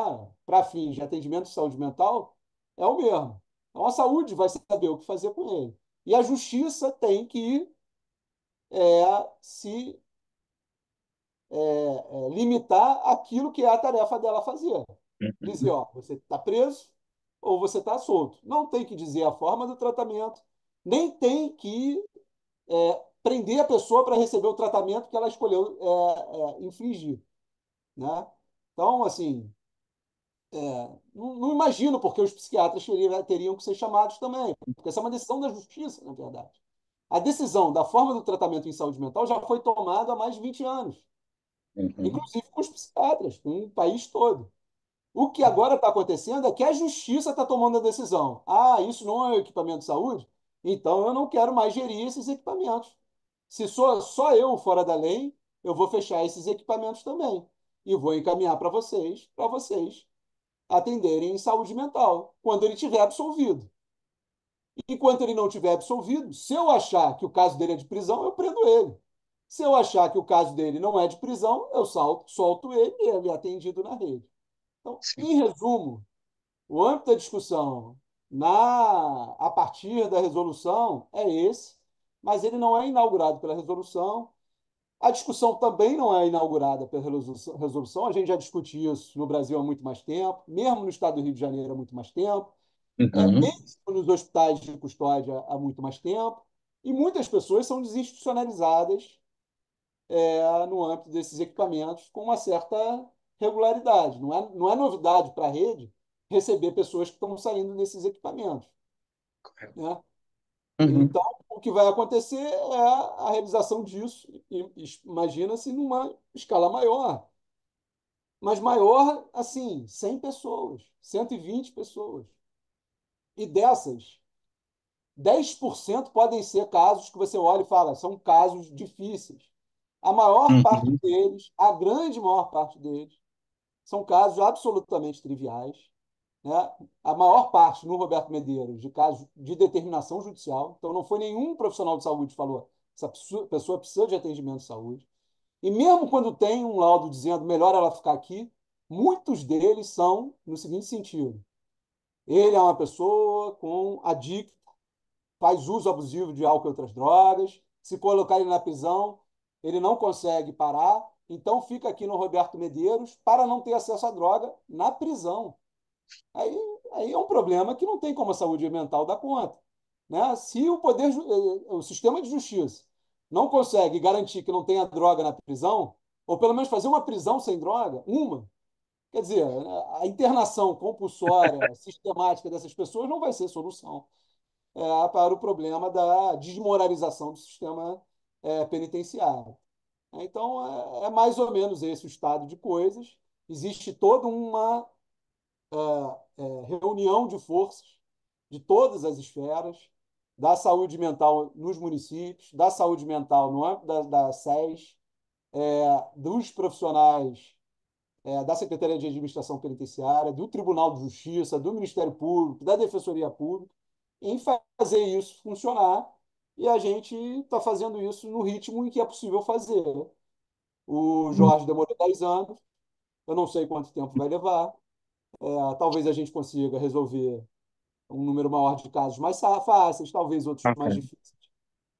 Para fins de atendimento de saúde mental, é o mesmo. Então, a saúde vai saber o que fazer com ele. E a justiça tem que se limitar aquilo que é a tarefa dela fazer. Dizer, você está preso ou você está solto. Não tem que dizer a forma do tratamento, nem tem que prender a pessoa para receber o tratamento que ela escolheu infligir, né? Então, assim, não imagino porque os psiquiatras teriam que ser chamados também, porque essa é uma decisão da justiça, na verdade. A decisão da forma do tratamento em saúde mental já foi tomada há mais de 20 anos, inclusive com os psiquiatras, com o país todo. O que agora está acontecendo é que a justiça está tomando a decisão. Ah, isso não é um equipamento de saúde? Então eu não quero mais gerir esses equipamentos. Se sou só eu fora da lei, eu vou fechar esses equipamentos também. E vou encaminhar para vocês atenderem em saúde mental, quando ele tiver absolvido. Enquanto ele não tiver absolvido, se eu achar que o caso dele é de prisão, eu prendo ele. Se eu achar que o caso dele não é de prisão, eu solto ele e ele é atendido na rede. Então, em resumo, o âmbito da discussão a partir da resolução é esse, mas ele não é inaugurado pela resolução. A discussão também não é inaugurada pela resolução. A gente já discute isso no Brasil há muito mais tempo, mesmo no estado do Rio de Janeiro há muito mais tempo, mesmo nos hospitais de custódia há muito mais tempo, e muitas pessoas são desinstitucionalizadas no âmbito desses equipamentos com uma certa regularidade. Não é novidade para a rede receber pessoas que estão saindo desses equipamentos. Né? Então, o que vai acontecer é a realização disso, imagina-se numa escala maior. Mas maior, assim, 100 pessoas, 120 pessoas. E dessas, 10% podem ser casos que você olha e fala, são casos difíceis. A maior parte deles, a grande maior parte deles, são casos absolutamente triviais. Né? A maior parte, no Roberto Medeiros, de casos de determinação judicial. Então, não foi nenhum profissional de saúde que falou essa pessoa precisa de atendimento de saúde. E mesmo quando tem um laudo dizendo melhor ela ficar aqui, muitos deles são no seguinte sentido. Ele é uma pessoa com adicto, faz uso abusivo de álcool e outras drogas. Se colocar ele na prisão, ele não consegue parar. Então, fica aqui no Roberto Medeiros para não ter acesso à droga na prisão. Aí, aí é um problema que não tem como a saúde mental dar conta. Né? Se o sistema de justiça não consegue garantir que não tenha droga na prisão, ou pelo menos fazer uma prisão sem droga, quer dizer, a internação compulsória, sistemática dessas pessoas não vai ser solução para o problema da desmoralização do sistema penitenciário. Então, é mais ou menos esse o estado de coisas. Existe toda uma reunião de forças de todas as esferas, da saúde mental nos municípios, da saúde mental no âmbito da SES, dos profissionais da Secretaria de Administração Penitenciária, do Tribunal de Justiça, do Ministério Público, da Defensoria Pública, em fazer isso funcionar, e a gente está fazendo isso no ritmo em que é possível fazer. O Jorge demorou 10 anos, eu não sei quanto tempo vai levar, talvez a gente consiga resolver um número maior de casos mais fáceis, talvez outros mais difíceis.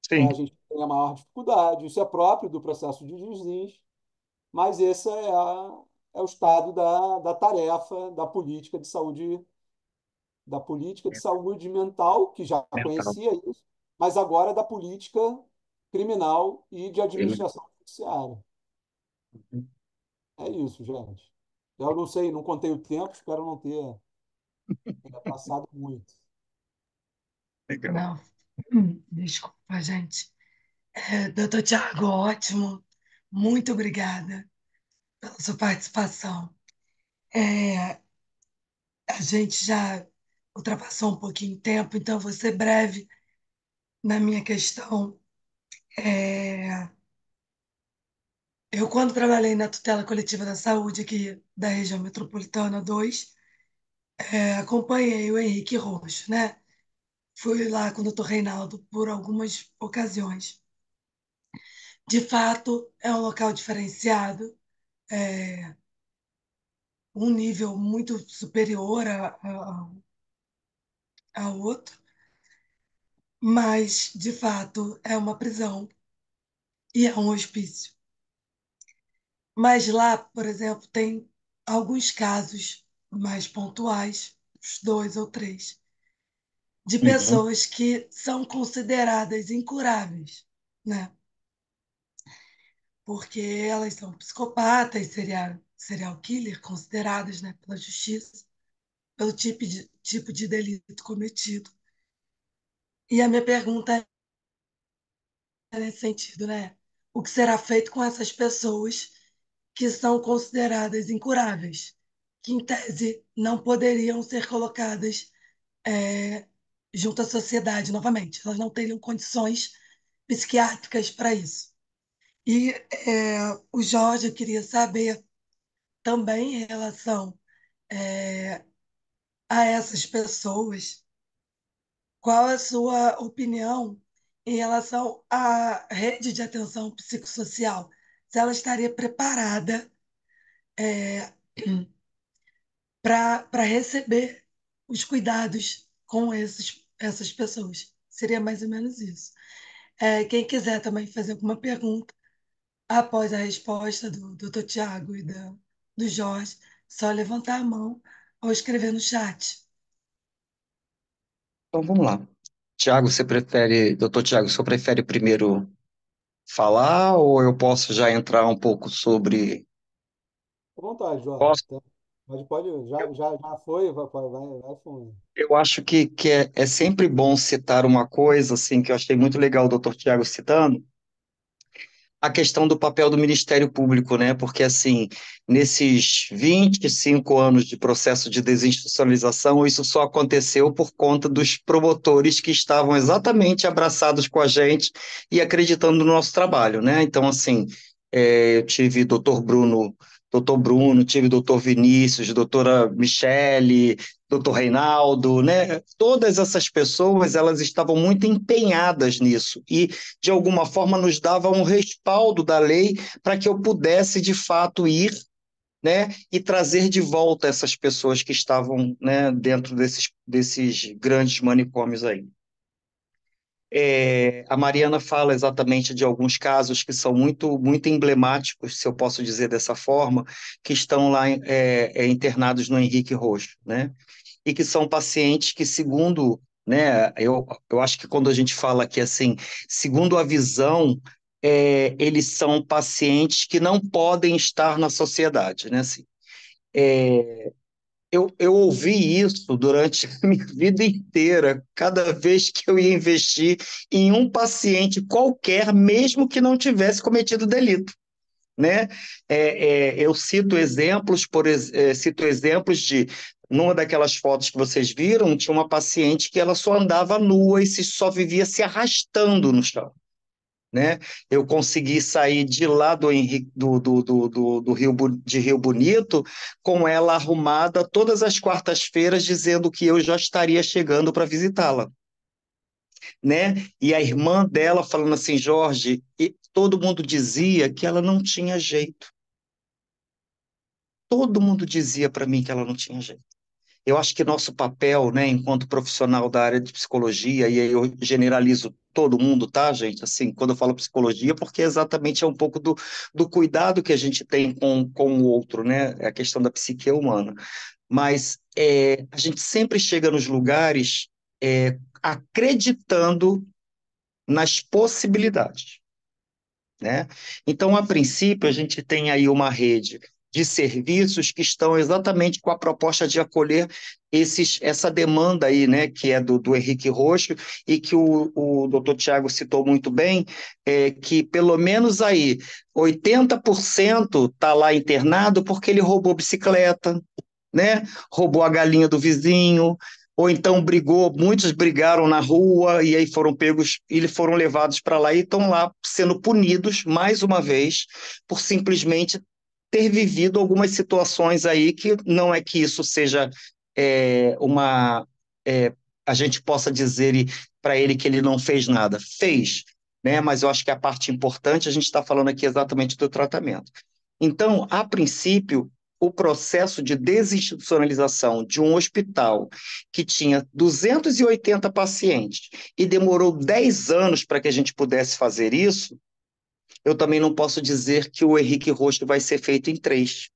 A gente tem a maior dificuldade, isso é próprio do processo de desnível, mas esse é o estado da tarefa da política de saúde, mental, que já conhecia isso, mas agora da política criminal e de administração judiciária. É isso, gente. Eu não sei, não contei o tempo, espero não ter passado muito. Não, desculpa, gente. Doutor Tiago, ótimo. Muito obrigada pela sua participação. A gente já ultrapassou um pouquinho o tempo, então vou ser breve na minha questão. Eu, quando trabalhei na tutela coletiva da saúde aqui da região metropolitana 2, acompanhei o Henrique Roxo, né? Fui lá com o doutor Reinaldo por algumas ocasiões. De fato, é um local diferenciado, um nível muito superior ao outro, mas, de fato, é uma prisão e é um hospício. Mas lá, por exemplo, tem alguns casos mais pontuais, uns 2 ou 3, de pessoas que são consideradas incuráveis, né? Porque elas são psicopatas, serial killer, consideradas, né, pela justiça, pelo tipo de delito cometido. E a minha pergunta nesse sentido, né? O que será feito com essas pessoas que são consideradas incuráveis, que em tese não poderiam ser colocadas é, junto à sociedade novamente. Elas não teriam condições psiquiátricas para isso. E o Jorge, eu queria saber também em relação é, a essas pessoas, qual a sua opinião em relação à rede de atenção psicossocial? Se ela estaria preparada para receber os cuidados com essas pessoas. Seria mais ou menos isso. Quem quiser também fazer alguma pergunta após a resposta do Dr. Tiago e do Jorge, só levantar a mão ou escrever no chat. Então vamos lá. Tiago, você prefere, doutor Tiago, você prefere primeiro falar ou eu posso já entrar um pouco sobre. À vontade, Jorge. Posso? Mas pode, já foi, vai fundo. Eu acho que é sempre bom citar uma coisa assim que eu achei muito legal o doutor Tiago citando, a questão do papel do Ministério Público, né? Porque, assim, nesses 25 anos de processo de desinstitucionalização, isso só aconteceu por conta dos promotores que estavam exatamente abraçados com a gente e acreditando no nosso trabalho, né? Então, assim, eu tive doutor Bruno, tive doutor Vinícius, doutora Michele, doutor Reinaldo, né? Todas essas pessoas, elas estavam muito empenhadas nisso e de alguma forma nos dava um respaldo da lei para que eu pudesse de fato ir, né, e trazer de volta essas pessoas que estavam, né, dentro desses grandes manicômios aí. A Mariana fala exatamente de alguns casos que são muito emblemáticos, se eu posso dizer dessa forma, que estão lá internados no Henrique Roxo, né? E que são pacientes que, segundo, né, eu acho que quando a gente fala aqui assim, segundo a visão, eles são pacientes que não podem estar na sociedade, né? Assim, eu ouvi isso durante a minha vida inteira, cada vez que eu ia investir em um paciente qualquer, mesmo que não tivesse cometido delito, né? Eu cito exemplos, cito exemplos de numa daquelas fotos que vocês viram, tinha uma paciente que ela só andava nua e só vivia se arrastando no chão, né? Eu consegui sair de lá do de Rio Bonito com ela arrumada todas as quartas-feiras, dizendo que eu já estaria chegando para visitá-la, né? E a irmã dela falando assim, Jorge, e todo mundo dizia que ela não tinha jeito. Todo mundo dizia para mim que ela não tinha jeito. Eu acho que nosso papel, né, enquanto profissional da área de psicologia, e aí eu generalizo todo mundo, tá, gente? Assim, quando eu falo psicologia, porque exatamente é um pouco do cuidado que a gente tem com o outro, né? É a questão da psique humana. Mas a gente sempre chega nos lugares acreditando nas possibilidades, né? Então, a princípio, a gente tem aí uma rede de serviços que estão exatamente com a proposta de acolher essa demanda aí, né, que é do Henrique Roxo e que o doutor Tiago citou muito bem, que pelo menos aí 80% está lá internado porque ele roubou bicicleta, né? Roubou a galinha do vizinho, ou então brigou, muitos brigaram na rua e aí foram pegos e foram levados para lá e estão lá sendo punidos mais uma vez por simplesmente ter vivido algumas situações aí que não é que isso seja uma a gente possa dizer para ele que ele não fez nada, fez, né? Mas eu acho que a parte importante a gente está falando aqui exatamente do tratamento. Então, a princípio, o processo de desinstitucionalização de um hospital que tinha 280 pacientes e demorou 10 anos para que a gente pudesse fazer isso, eu também não posso dizer que o Henrique Roxo vai ser feito em 3,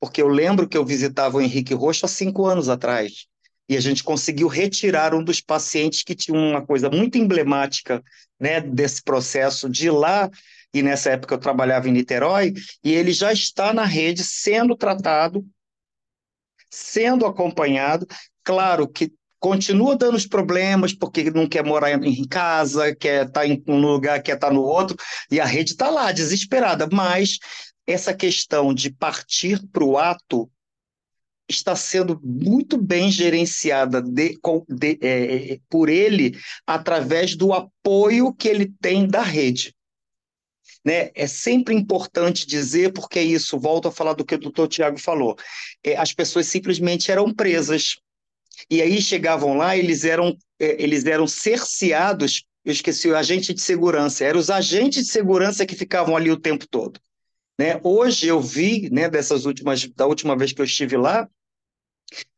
porque eu lembro que eu visitava o Henrique Roxo há 5 anos atrás, e a gente conseguiu retirar um dos pacientes que tinha uma coisa muito emblemática, né, desse processo de lá, e nessa época eu trabalhava em Niterói, e ele já está na rede sendo tratado, sendo acompanhado, claro que continua dando os problemas, porque não quer morar em casa, quer estar em um lugar, quer estar no outro, e a rede está lá, desesperada. Mas essa questão de partir para o ato está sendo muito bem gerenciada por ele através do apoio que ele tem da rede. Né? É sempre importante dizer, porque isso, volto a falar do que o doutor Tiago falou, as pessoas simplesmente eram presas, e aí chegavam lá, eles eram cerceados, eu esqueci o agente de segurança, eram os agentes de segurança que ficavam ali o tempo todo. Né? Hoje eu vi, né, da última vez que eu estive lá,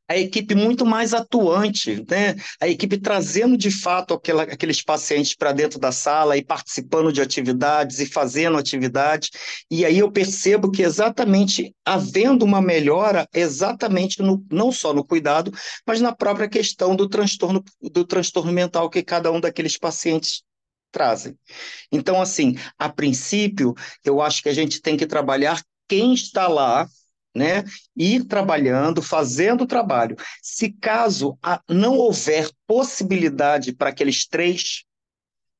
a equipe muito mais atuante, né? A equipe trazendo de fato aqueles pacientes para dentro da sala e participando de atividades e fazendo atividades. E aí eu percebo que exatamente havendo uma melhora, exatamente não só no cuidado, mas na própria questão do transtorno mental que cada um daqueles pacientes trazem. Então, assim, a princípio, eu acho que a gente tem que trabalhar quem está lá, né? Ir trabalhando, fazendo o trabalho. Se caso não houver possibilidade para aqueles três,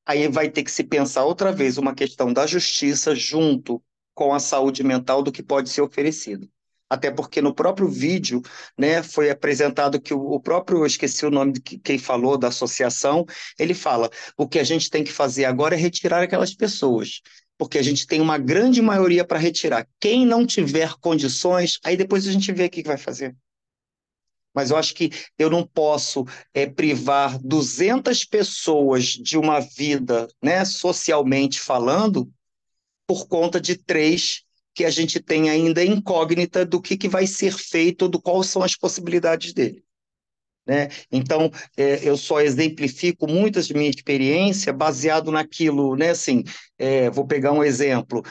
aí vai ter que se pensar outra vez uma questão da justiça junto com a saúde mental do que pode ser oferecido. Até porque no próprio vídeo, né, foi apresentado que o próprio, eu esqueci o nome de quem falou, da associação, ele fala, o que a gente tem que fazer agora é retirar aquelas pessoas, porque a gente tem uma grande maioria para retirar. Quem não tiver condições, aí depois a gente vê o que vai fazer. Mas eu acho que eu não posso privar 200 pessoas de uma vida, né, socialmente falando, por conta de três que a gente tem ainda incógnita do que vai ser feito, do quais são as possibilidades dele. Né? Então, eu só exemplifico muitas de minha experiência baseado naquilo, né? Assim, vou pegar um exemplo,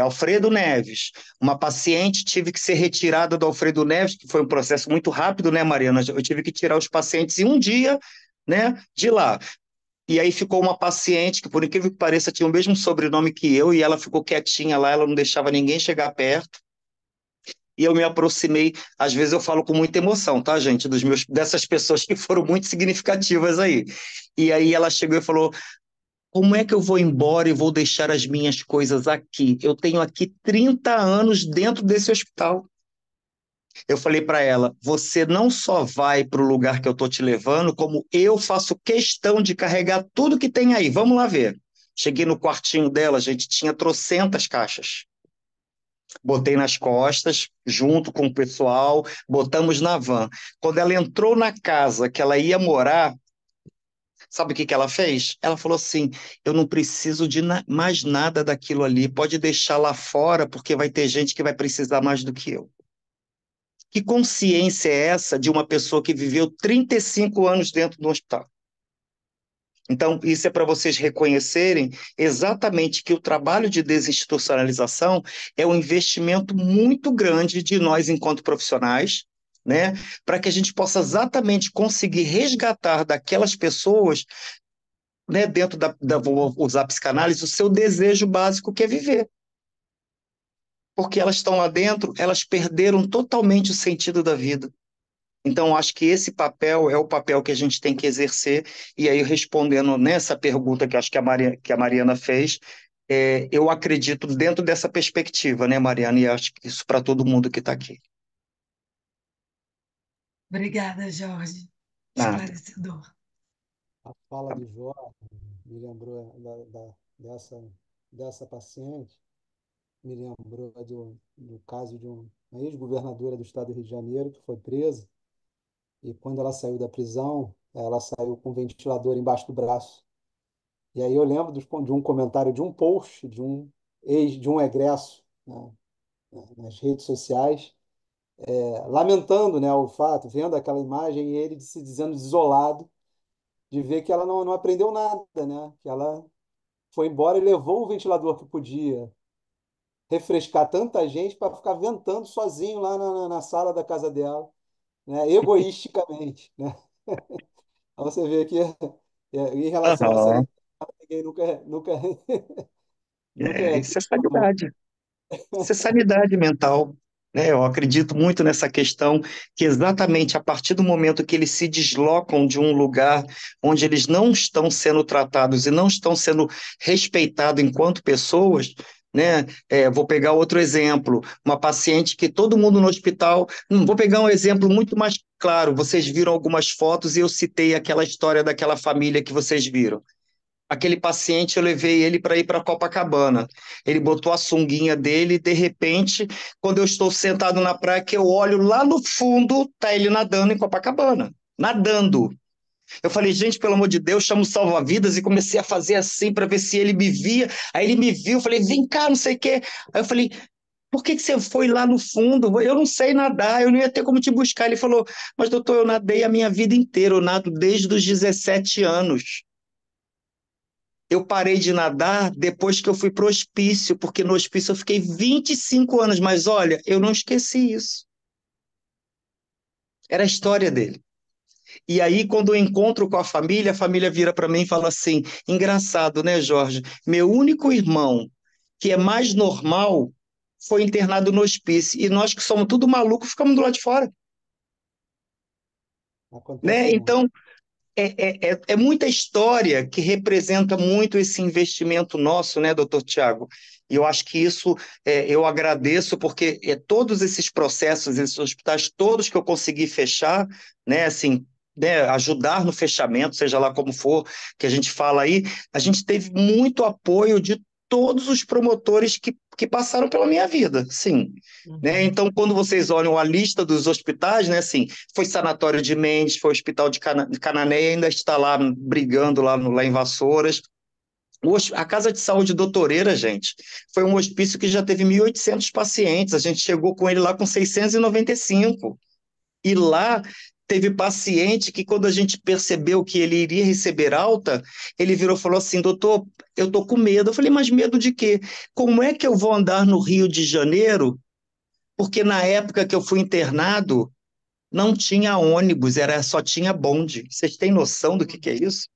Alfredo Neves, uma paciente tive que ser retirada do Alfredo Neves, que foi um processo muito rápido, né, Mariana? Eu tive que tirar os pacientes em um dia, né, de lá. E aí ficou uma paciente que, por incrível que pareça, tinha o mesmo sobrenome que eu, e ela ficou quietinha lá, ela não deixava ninguém chegar perto. E eu me aproximei, às vezes eu falo com muita emoção, tá, gente, dessas pessoas que foram muito significativas aí. E aí ela chegou e falou: como é que eu vou embora e vou deixar as minhas coisas aqui? Eu tenho aqui 30 anos dentro desse hospital. Eu falei para ela: você não só vai para o lugar que eu estou te levando, como eu faço questão de carregar tudo que tem aí. Vamos lá ver. Cheguei no quartinho dela, gente, tinha trocentas caixas. Botei nas costas, junto com o pessoal, botamos na van. Quando ela entrou na casa que ela ia morar, sabe o que ela fez? Ela falou assim: eu não preciso de mais nada daquilo ali, pode deixar lá fora, porque vai ter gente que vai precisar mais do que eu. Que consciência é essa de uma pessoa que viveu 35 anos dentro do hospital? Então, isso é para vocês reconhecerem exatamente que o trabalho de desinstitucionalização é um investimento muito grande de nós, enquanto profissionais, né, para que a gente possa exatamente conseguir resgatar daquelas pessoas, né, dentro vou usar a psicanálise, o seu desejo básico que é viver. Porque elas estão lá dentro, elas perderam totalmente o sentido da vida. Então, acho que esse papel é o papel que a gente tem que exercer, e aí respondendo nessa pergunta que acho que a Mariana fez, eu acredito dentro dessa perspectiva, né, Mariana, e acho que isso para todo mundo que está aqui. Obrigada, Jorge. Nada. Esclarecedor. A fala do Jorge me lembrou dessa paciente, me lembrou do caso de uma ex-governadora do estado do Rio de Janeiro que foi presa, e quando ela saiu da prisão, ela saiu com um ventilador embaixo do braço. E aí eu lembro de um comentário, de um post de um egresso, né, nas redes sociais, lamentando, né, o fato, vendo aquela imagem e ele se dizendo desolado de ver que ela não aprendeu nada, né? Que ela foi embora e levou o ventilador que podia refrescar tanta gente para ficar ventando sozinho lá na sala da casa dela, né? Egoisticamente, né? Então você vê que em relação à Aham. sanidade, ninguém nunca Isso é reclamou. sanidade. Isso é sanidade mental, né? Eu acredito muito nessa questão que exatamente a partir do momento que eles se deslocam de um lugar onde eles não estão sendo tratados e não estão sendo respeitados enquanto pessoas, né? Vou pegar outro exemplo, uma paciente que todo mundo no hospital, vou pegar um exemplo muito mais claro, vocês viram algumas fotos e eu citei aquela história daquela família que vocês viram. Aquele paciente, eu levei ele para ir para Copacabana. Ele botou a sunguinha dele e, de repente, quando eu estou sentado na praia, que eu olho lá no fundo, tá ele nadando em Copacabana. Nadando. Eu falei, gente, pelo amor de Deus, chama o salva-vidas e comecei a fazer assim para ver se ele me via. Aí ele me viu, eu falei, vem cá, não sei o quê. Aí eu falei, por que que você foi lá no fundo? Eu não sei nadar, eu não ia ter como te buscar. Ele falou, mas doutor, eu nadei a minha vida inteira, eu nado desde os 17 anos. Eu parei de nadar depois que eu fui para o hospício, porque no hospício eu fiquei 25 anos, mas olha, eu não esqueci isso. Era a história dele. E aí, quando eu encontro com a família vira para mim e fala assim: engraçado, né, Jorge? Meu único irmão, que é mais normal, foi internado no hospício, e nós que somos tudo maluco ficamos do lado de fora. Né? Acontece muito. Então, é muita história que representa muito esse investimento nosso, né, doutor Tiago? E eu acho que isso eu agradeço, porque todos esses processos, esses hospitais todos que eu consegui fechar, né, assim, né, ajudar no fechamento, seja lá como for, que a gente fala aí, a gente teve muito apoio de todos os promotores que passaram pela minha vida, sim. Né? Então, quando vocês olham a lista dos hospitais, né, assim, foi Sanatório de Mendes, foi o Hospital de Cananéia, ainda está lá brigando lá em Vassouras. A Casa de Saúde Doutoreira, gente, foi um hospício que já teve 1.800 pacientes, a gente chegou com ele lá com 695. E lá teve paciente que, quando a gente percebeu que ele iria receber alta, ele virou e falou assim: doutor, eu tô com medo. Eu falei, mas medo de quê? Como é que eu vou andar no Rio de Janeiro? Porque na época que eu fui internado, não tinha ônibus, só tinha bonde. Vocês têm noção do que é isso?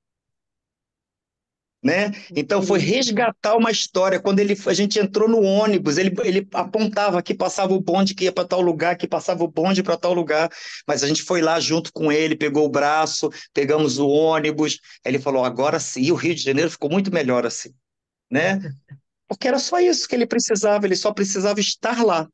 Né? Então foi resgatar uma história. Quando a gente entrou no ônibus, ele apontava que passava o bonde que ia para tal lugar, que passava o bonde para tal lugar, mas a gente foi lá junto com ele, pegou o braço, pegamos o ônibus. Ele falou: agora sim, e o Rio de Janeiro ficou muito melhor assim, né? Porque era só isso que ele precisava, ele só precisava estar lá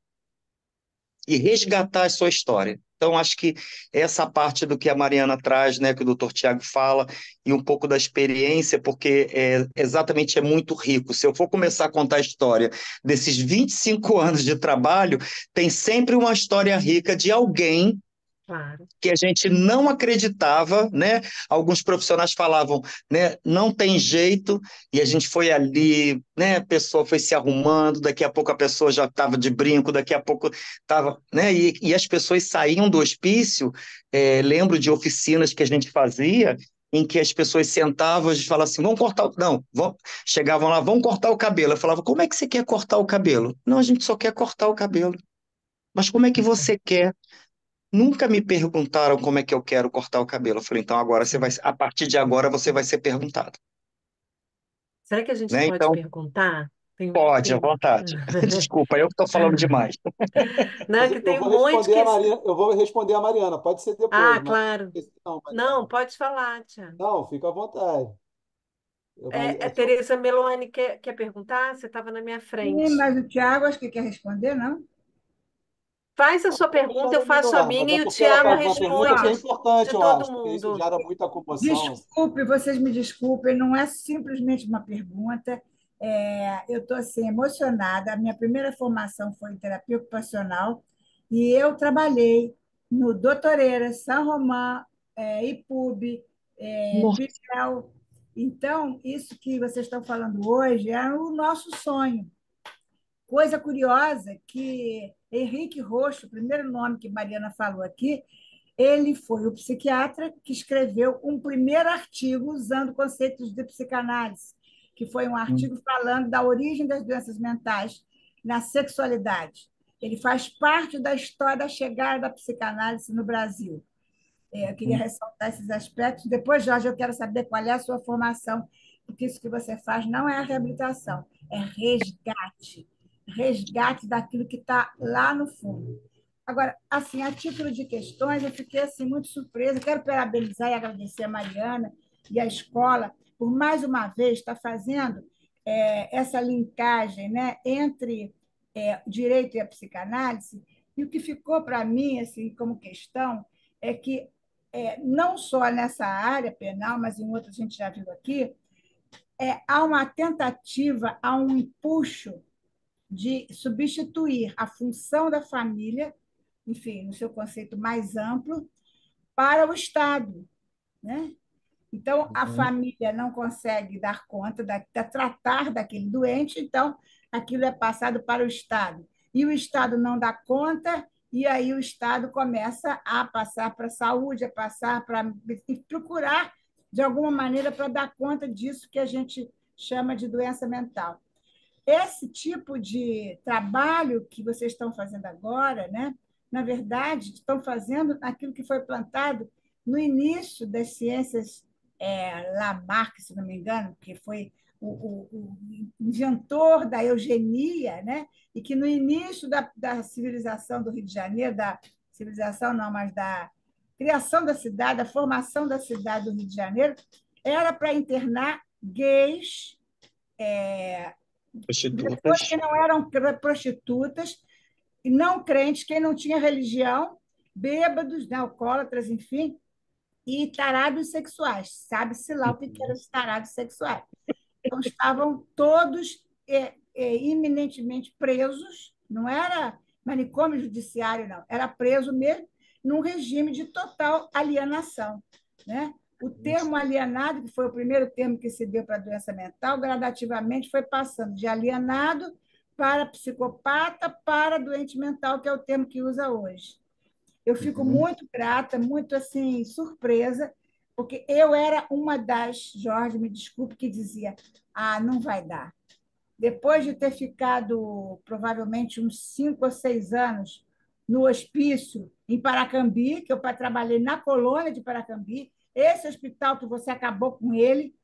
e resgatar a sua história. Então, acho que essa parte do que a Mariana traz, né, que o doutor Tiago fala, e um pouco da experiência, porque exatamente é muito rico. Se eu for começar a contar a história desses 25 anos de trabalho, tem sempre uma história rica de alguém Claro. que a gente não acreditava, né? Alguns profissionais falavam, né, não tem jeito, e a gente foi ali, né? A pessoa foi se arrumando, daqui a pouco a pessoa já estava de brinco, daqui a pouco estava, né? E as pessoas saíam do hospício, lembro de oficinas que a gente fazia, em que as pessoas sentavam e falavam assim, vamos cortar, não, chegavam lá, vamos cortar o cabelo. Eu falava, como é que você quer cortar o cabelo? Não, a gente só quer cortar o cabelo. Mas como é que você quer? Nunca me perguntaram como é que eu quero cortar o cabelo. Eu falei, então agora a partir de agora você vai ser perguntado. Será que a gente Né? pode Então, perguntar? pode, à vontade. Desculpa, eu que estou falando demais. Não, é Mas que eu tem um vou monte responder que... a Mariana, eu vou responder a Mariana, pode ser depois, Ah, mas claro. não, Não, Mariana. pode falar, Tiago. Não, fica à vontade. Tereza Meloni quer perguntar? Você estava na minha Sim, frente. mas o Tiago acho que quer responder, não? Faz a sua Também pergunta, era eu faço a melhor, mas minha é e o porque ela Tiago faz uma pergunta que é responde importante, de eu todo acho, porque isso mundo. gera muita comoção. Assim. Desculpe, vocês me desculpem, não é simplesmente uma pergunta. Eu estou assim, emocionada. A minha primeira formação foi em terapia ocupacional e eu trabalhei no Doutoreira, São Romão, IPUB, Nossa. Pinel. Então, isso que vocês estão falando hoje é o nosso sonho. Coisa curiosa que Henrique Roxo, o primeiro nome que Mariana falou aqui, ele foi o psiquiatra que escreveu um primeiro artigo usando conceitos de psicanálise, que foi um artigo falando da origem das doenças mentais na sexualidade. Ele faz parte da história da chegada da psicanálise no Brasil. Eu queria ressaltar esses aspectos. Depois, Jorge, eu quero saber qual é a sua formação, porque isso que você faz não é a reabilitação, é resgate. resgate daquilo que está lá no fundo. Agora, assim, a título de questões, eu fiquei assim, muito surpresa. Quero parabenizar e agradecer a Mariana e a escola por, mais uma vez, estar fazendo essa linkagem, né, entre direito e a psicanálise. E o que ficou para mim assim, como questão é que, não só nessa área penal, mas em outras a gente já viu aqui, há uma tentativa, há um empuxo de substituir a função da família, enfim, no seu conceito mais amplo, para o Estado, né? Então, a família não consegue dar conta de tratar daquele doente, então aquilo é passado para o Estado. E o Estado não dá conta, e aí o Estado começa a passar para a saúde, a passar para procurar, de alguma maneira, para dar conta disso que a gente chama de doença mental. Esse tipo de trabalho que vocês estão fazendo agora, né, na verdade, estão fazendo aquilo que foi plantado no início das ciências, Lamarck, se não me engano, que foi o inventor da eugenia, né, e que no início da civilização do Rio de Janeiro, da civilização não, mas da criação da cidade, da formação da cidade do Rio de Janeiro, era para internar gays, pessoas que não eram prostitutas, não crentes, quem não tinha religião, bêbados, né, alcoólatras, enfim, e tarados sexuais. Sabe-se lá o que eram os tarados sexuais. Então, estavam todos iminentemente presos, não era manicômio judiciário, não, era preso mesmo num regime de total alienação, né? O termo alienado, que foi o primeiro termo que se deu para a doença mental, gradativamente foi passando de alienado para psicopata para doente mental, que é o termo que usa hoje. Eu fico muito grata, muito assim, surpresa, porque eu era uma das, Jorge, me desculpe, que dizia: não vai dar. Depois de ter ficado provavelmente uns 5 ou 6 anos no hospício em Paracambi, que eu trabalhei na colônia de Paracambi, esse hospital que você acabou com ele.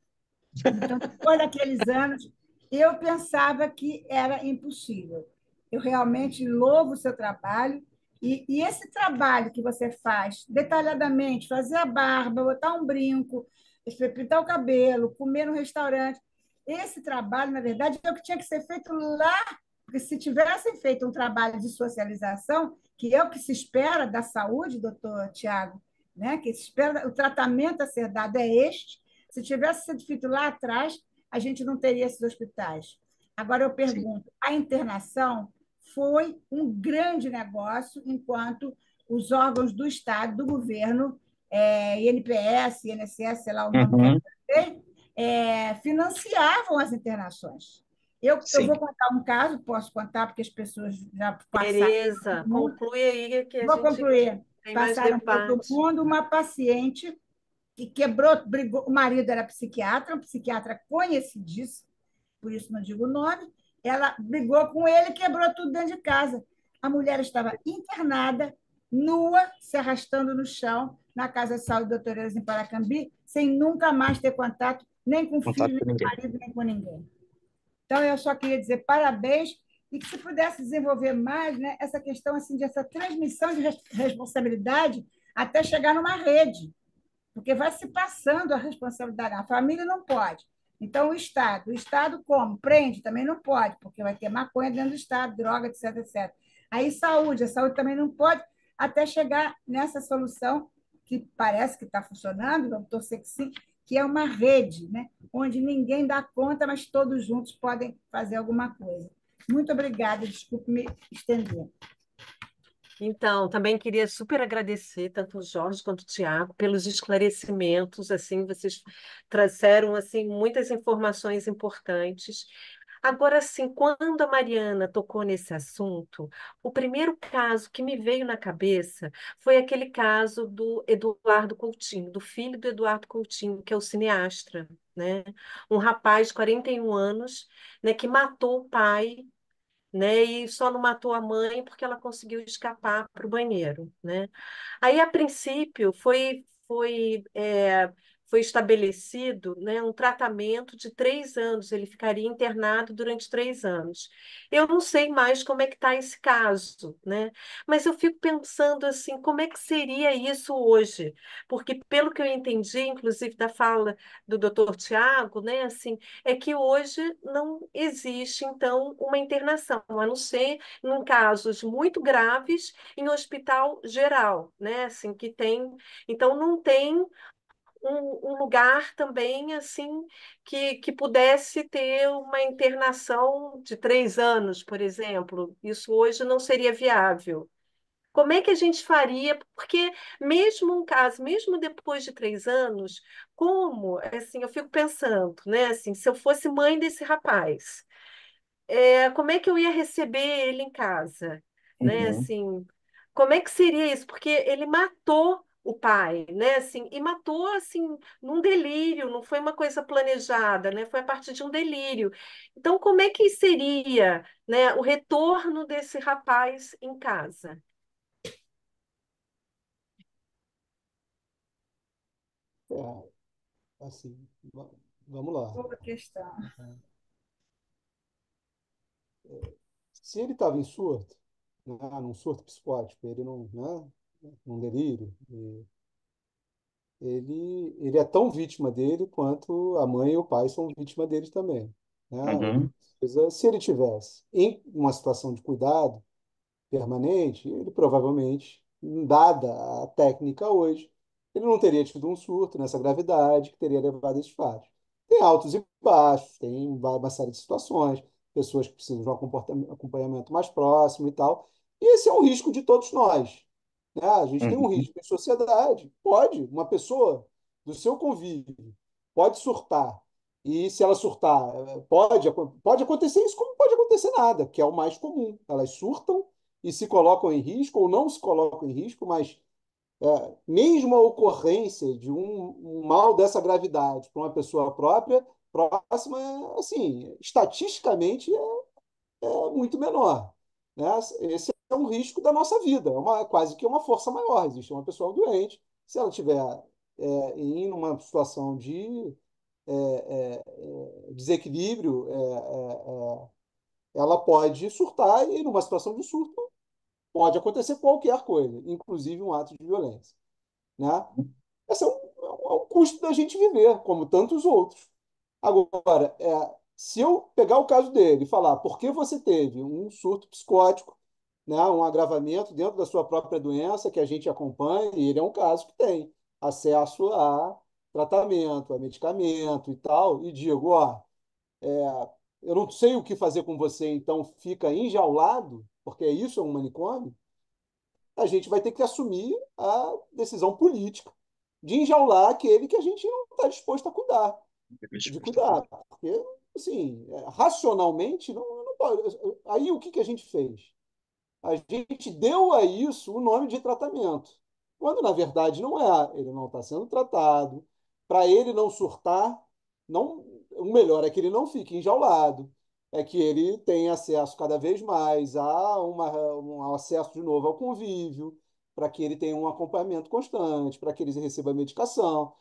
Então, depois daqueles anos, eu pensava que era impossível. Eu realmente louvo o seu trabalho. E esse trabalho que você faz detalhadamente, fazer a barba, botar um brinco, pintar o cabelo, comer no restaurante, esse trabalho, na verdade, é o que tinha que ser feito lá, porque se tivessem feito um trabalho de socialização, que é o que se espera da saúde, doutor Tiago, né? Que se espera, o tratamento a ser dado é este. Se tivesse sido feito lá atrás, a gente não teria esses hospitais. Agora, eu pergunto, a internação foi um grande negócio, enquanto os órgãos do Estado, do governo, INPS, INSS, sei lá o nome que financiavam as internações. Eu vou contar um caso, posso contar, porque as pessoas já passaram. Tereza, conclui aí que a Vou gente concluir. tem mais Passaram por todo debate. mundo uma paciente que brigou, o marido era psiquiatra, um psiquiatra conhecidíssimo, por isso não digo o nome, ela brigou com ele e quebrou tudo dentro de casa. A mulher estava internada, nua, se arrastando no chão, na Casa de Saúde Doutor Euras, em Paracambi, sem nunca mais ter contato, nem com o filho, nem com o marido, nem com ninguém. Então, eu só queria dizer parabéns e que se pudesse desenvolver mais, né, essa questão assim, dessa transmissão de responsabilidade até chegar numa rede, porque vai se passando a responsabilidade. A família não pode. Então, o Estado como? Prende? Também não pode, porque vai ter maconha dentro do Estado, droga, etc, etc. Aí, a saúde também não pode, até chegar nessa solução que parece que está funcionando, vamos torcer que sim, que é uma rede, né? Onde ninguém dá conta, mas todos juntos podem fazer alguma coisa. Muito obrigada, desculpe me estender. Então, também queria super agradecer tanto o Jorge quanto o Tiago pelos esclarecimentos, assim, vocês trouxeram assim muitas informações importantes. Agora, sim, quando a Mariana tocou nesse assunto, o primeiro caso que me veio na cabeça foi aquele caso do Eduardo Coutinho, do filho do Eduardo Coutinho, que é o cineasta, né? Um rapaz de 41 anos, né, que matou o pai, né? E só não matou a mãe porque ela conseguiu escapar para o banheiro, né? Aí, a princípio, foi estabelecido, né, um tratamento de 3 anos, ele ficaria internado durante 3 anos. Eu não sei mais como é que está esse caso, né? Mas eu fico pensando assim, como é que seria isso hoje? Porque pelo que eu entendi, inclusive da fala do doutor Tiago, né, assim, é que hoje não existe, então, uma internação, a não ser em casos muito graves em hospital geral, né, assim, que tem, então não tem um lugar também assim que pudesse ter uma internação de 3 anos, por exemplo. Isso hoje não seria viável. Como é que a gente faria? Porque mesmo um caso, mesmo depois de 3 anos, como, assim, eu fico pensando, né, assim, se eu fosse mãe desse rapaz, como é que eu ia receber ele em casa, né? Uhum. Assim, como é que seria isso? Porque ele matou o pai, né? Assim, e matou assim num delírio, não foi uma coisa planejada, né? Foi a partir de um delírio. Então, como é que seria, né, o retorno desse rapaz em casa? Assim, vamos lá. Boa questão. Se ele estava em surto, né, num surto psicótico, ele não, né, num delírio, ele é tão vítima dele quanto a mãe e o pai são vítima dele também, né? Uhum. Se ele tivesse em uma situação de cuidado permanente, ele provavelmente, dada a técnica hoje, ele não teria tido um surto nessa gravidade que teria levado a esses fatos. Tem altos e baixos, tem uma série de situações, pessoas que precisam de um acompanhamento mais próximo e tal. E esse é um risco de todos nós, né? A gente tem um Uhum. risco em sociedade. Pode, uma pessoa do seu convívio pode surtar. E se ela surtar, pode acontecer isso, como pode acontecer nada, que é o mais comum. Elas surtam e se colocam em risco ou não se colocam em risco, mas mesmo a ocorrência de um mal dessa gravidade para uma pessoa próxima, assim, estatisticamente é muito menor, né? Esse é um risco da nossa vida, quase que uma força maior. Existe uma pessoa doente, se ela tiver em uma situação de desequilíbrio, ela pode surtar e numa situação de surto pode acontecer qualquer coisa, inclusive um ato de violência, né? Esse é um custo da gente viver, como tantos outros. Agora, se eu pegar o caso dele e falar por que você teve um surto psicótico, né, um agravamento dentro da sua própria doença que a gente acompanha, e ele é um caso que tem acesso a tratamento, a medicamento e tal, e digo, ó, eu não sei o que fazer com você, então fica enjaulado, porque isso é um manicômio, a gente vai ter que assumir a decisão política de enjaular aquele que a gente não está disposto a cuidar, de cuidar. Porque, assim, racionalmente, não pode. Aí o que a gente fez? A gente deu a isso o nome de tratamento, quando na verdade não é. Ele não está sendo tratado. Para ele não surtar, não, o melhor é que ele não fique enjaulado, é que ele tenha acesso cada vez mais um acesso de novo ao convívio, para que ele tenha um acompanhamento constante, para que ele receba medicação.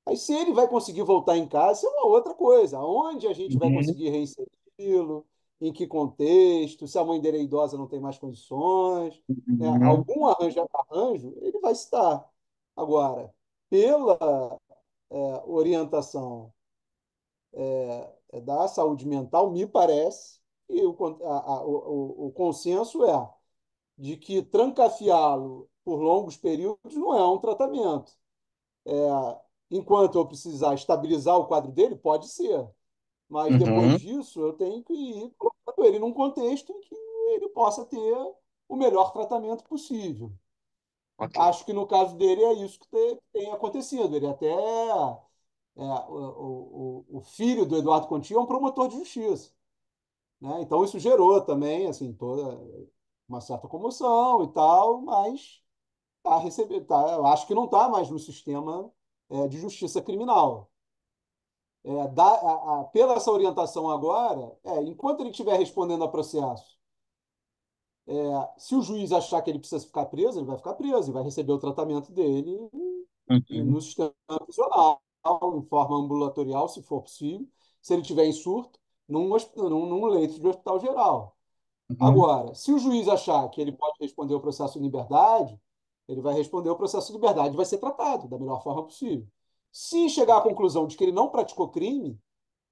Aí, se ele vai conseguir voltar em casa, isso é uma outra coisa. Onde a gente vai Uhum. conseguir reinseri-lo? Em que contexto? Se a mãe dele é idosa, não tem mais condições, né? Uhum. Algum arranjo, ele vai estar. Agora, pela orientação da saúde mental, me parece que o consenso é de que trancafiá-lo por longos períodos não é um tratamento. Enquanto eu precisar estabilizar o quadro dele, pode ser. Mas depois Uhum. disso, eu tenho que ir colocando ele num contexto em que ele possa ter o melhor tratamento possível. Ok. Acho que no caso dele é isso que tem acontecido. Ele até o filho do Eduardo Conti é um promotor de justiça, né? Então isso gerou também assim toda uma certa comoção e tal, mas eu acho que não está mais no sistema de justiça criminal. Pela essa orientação agora, enquanto ele estiver respondendo a processo, se o juiz achar que ele precisa ficar preso, ele vai ficar preso e vai receber o tratamento dele no Uhum. sistema prisional. em forma ambulatorial, se for possível, se ele tiver em surto, num leito de hospital geral. Uhum. Agora, se o juiz achar que ele pode responder o processo de liberdade, ele vai responder o processo de liberdade e vai ser tratado da melhor forma possível. Se chegar à conclusão de que ele não praticou crime,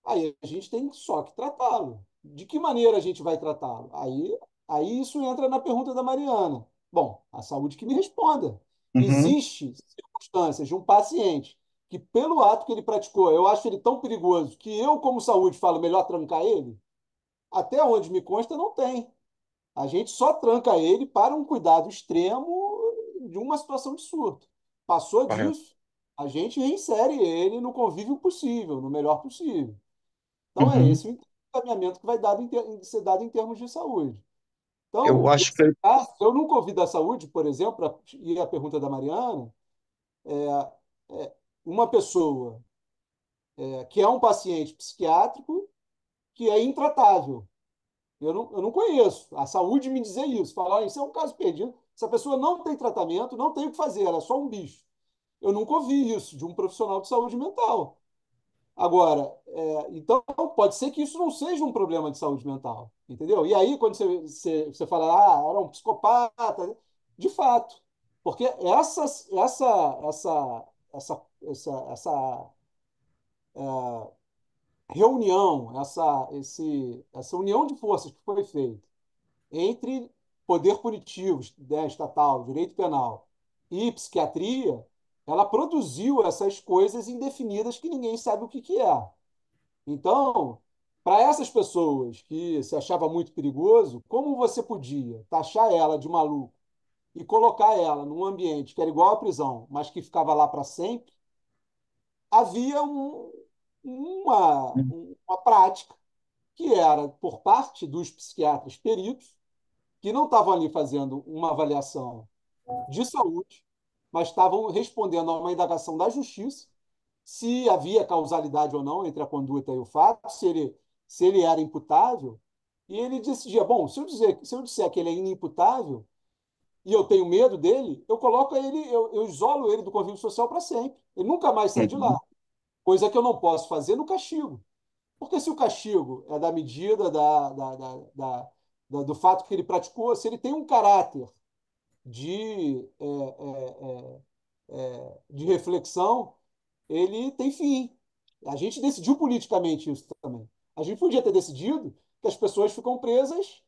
aí a gente tem só que tratá-lo. De que maneira a gente vai tratá-lo? Aí isso entra na pergunta da Mariana. Bom, a saúde que me responda. Uhum. Existem circunstâncias de um paciente que, pelo ato que ele praticou, eu acho ele tão perigoso que eu, como saúde, falo melhor trancar ele? Até onde me consta, não tem. A gente só tranca ele para um cuidado extremo de uma situação de surto. Passou Correto. disso, a gente reinsere ele no convívio possível, no melhor possível. Então, é Uhum. esse o encaminhamento que vai ser dado em termos de saúde. Eu Então, acho nesse que caso, eu nunca ouvi da saúde, por exemplo, e a pergunta da Mariana, é uma pessoa que é um paciente psiquiátrico que é intratável. Eu não conheço. A saúde me dizer isso. Falar, "Olha, isso é um caso perdido. Essa pessoa não tem tratamento, não tem o que fazer, ela é só um bicho." Eu nunca ouvi isso de um profissional de saúde mental. Agora, então pode ser que isso não seja um problema de saúde mental, entendeu? E aí, quando você fala, era um psicopata, de fato, porque essa reunião, essa união de forças que foi feita entre poder punitivo, né, estatal, direito penal e psiquiatria, ela produziu essas coisas indefinidas que ninguém sabe o que é. Então, para essas pessoas que se achava muito perigoso, como você podia taxar ela de maluco e colocar ela num ambiente que era igual à prisão, mas que ficava lá para sempre? Havia uma prática que era por parte dos psiquiatras peritos, que não estavam ali fazendo uma avaliação de saúde, mas estavam respondendo a uma indagação da justiça se havia causalidade ou não entre a conduta e o fato, se ele era imputável, e ele decidia, bom, se eu disser que ele é inimputável e eu tenho medo dele, eu coloco ele, eu isolo ele do convívio social para sempre. Ele nunca mais sai de lá. Uhum. Coisa que eu não posso fazer no castigo. Porque se o castigo é da medida do fato que ele praticou, se ele tem um caráter de reflexão, ele tem fim. A gente decidiu politicamente isso também. A gente podia ter decidido que as pessoas ficam presas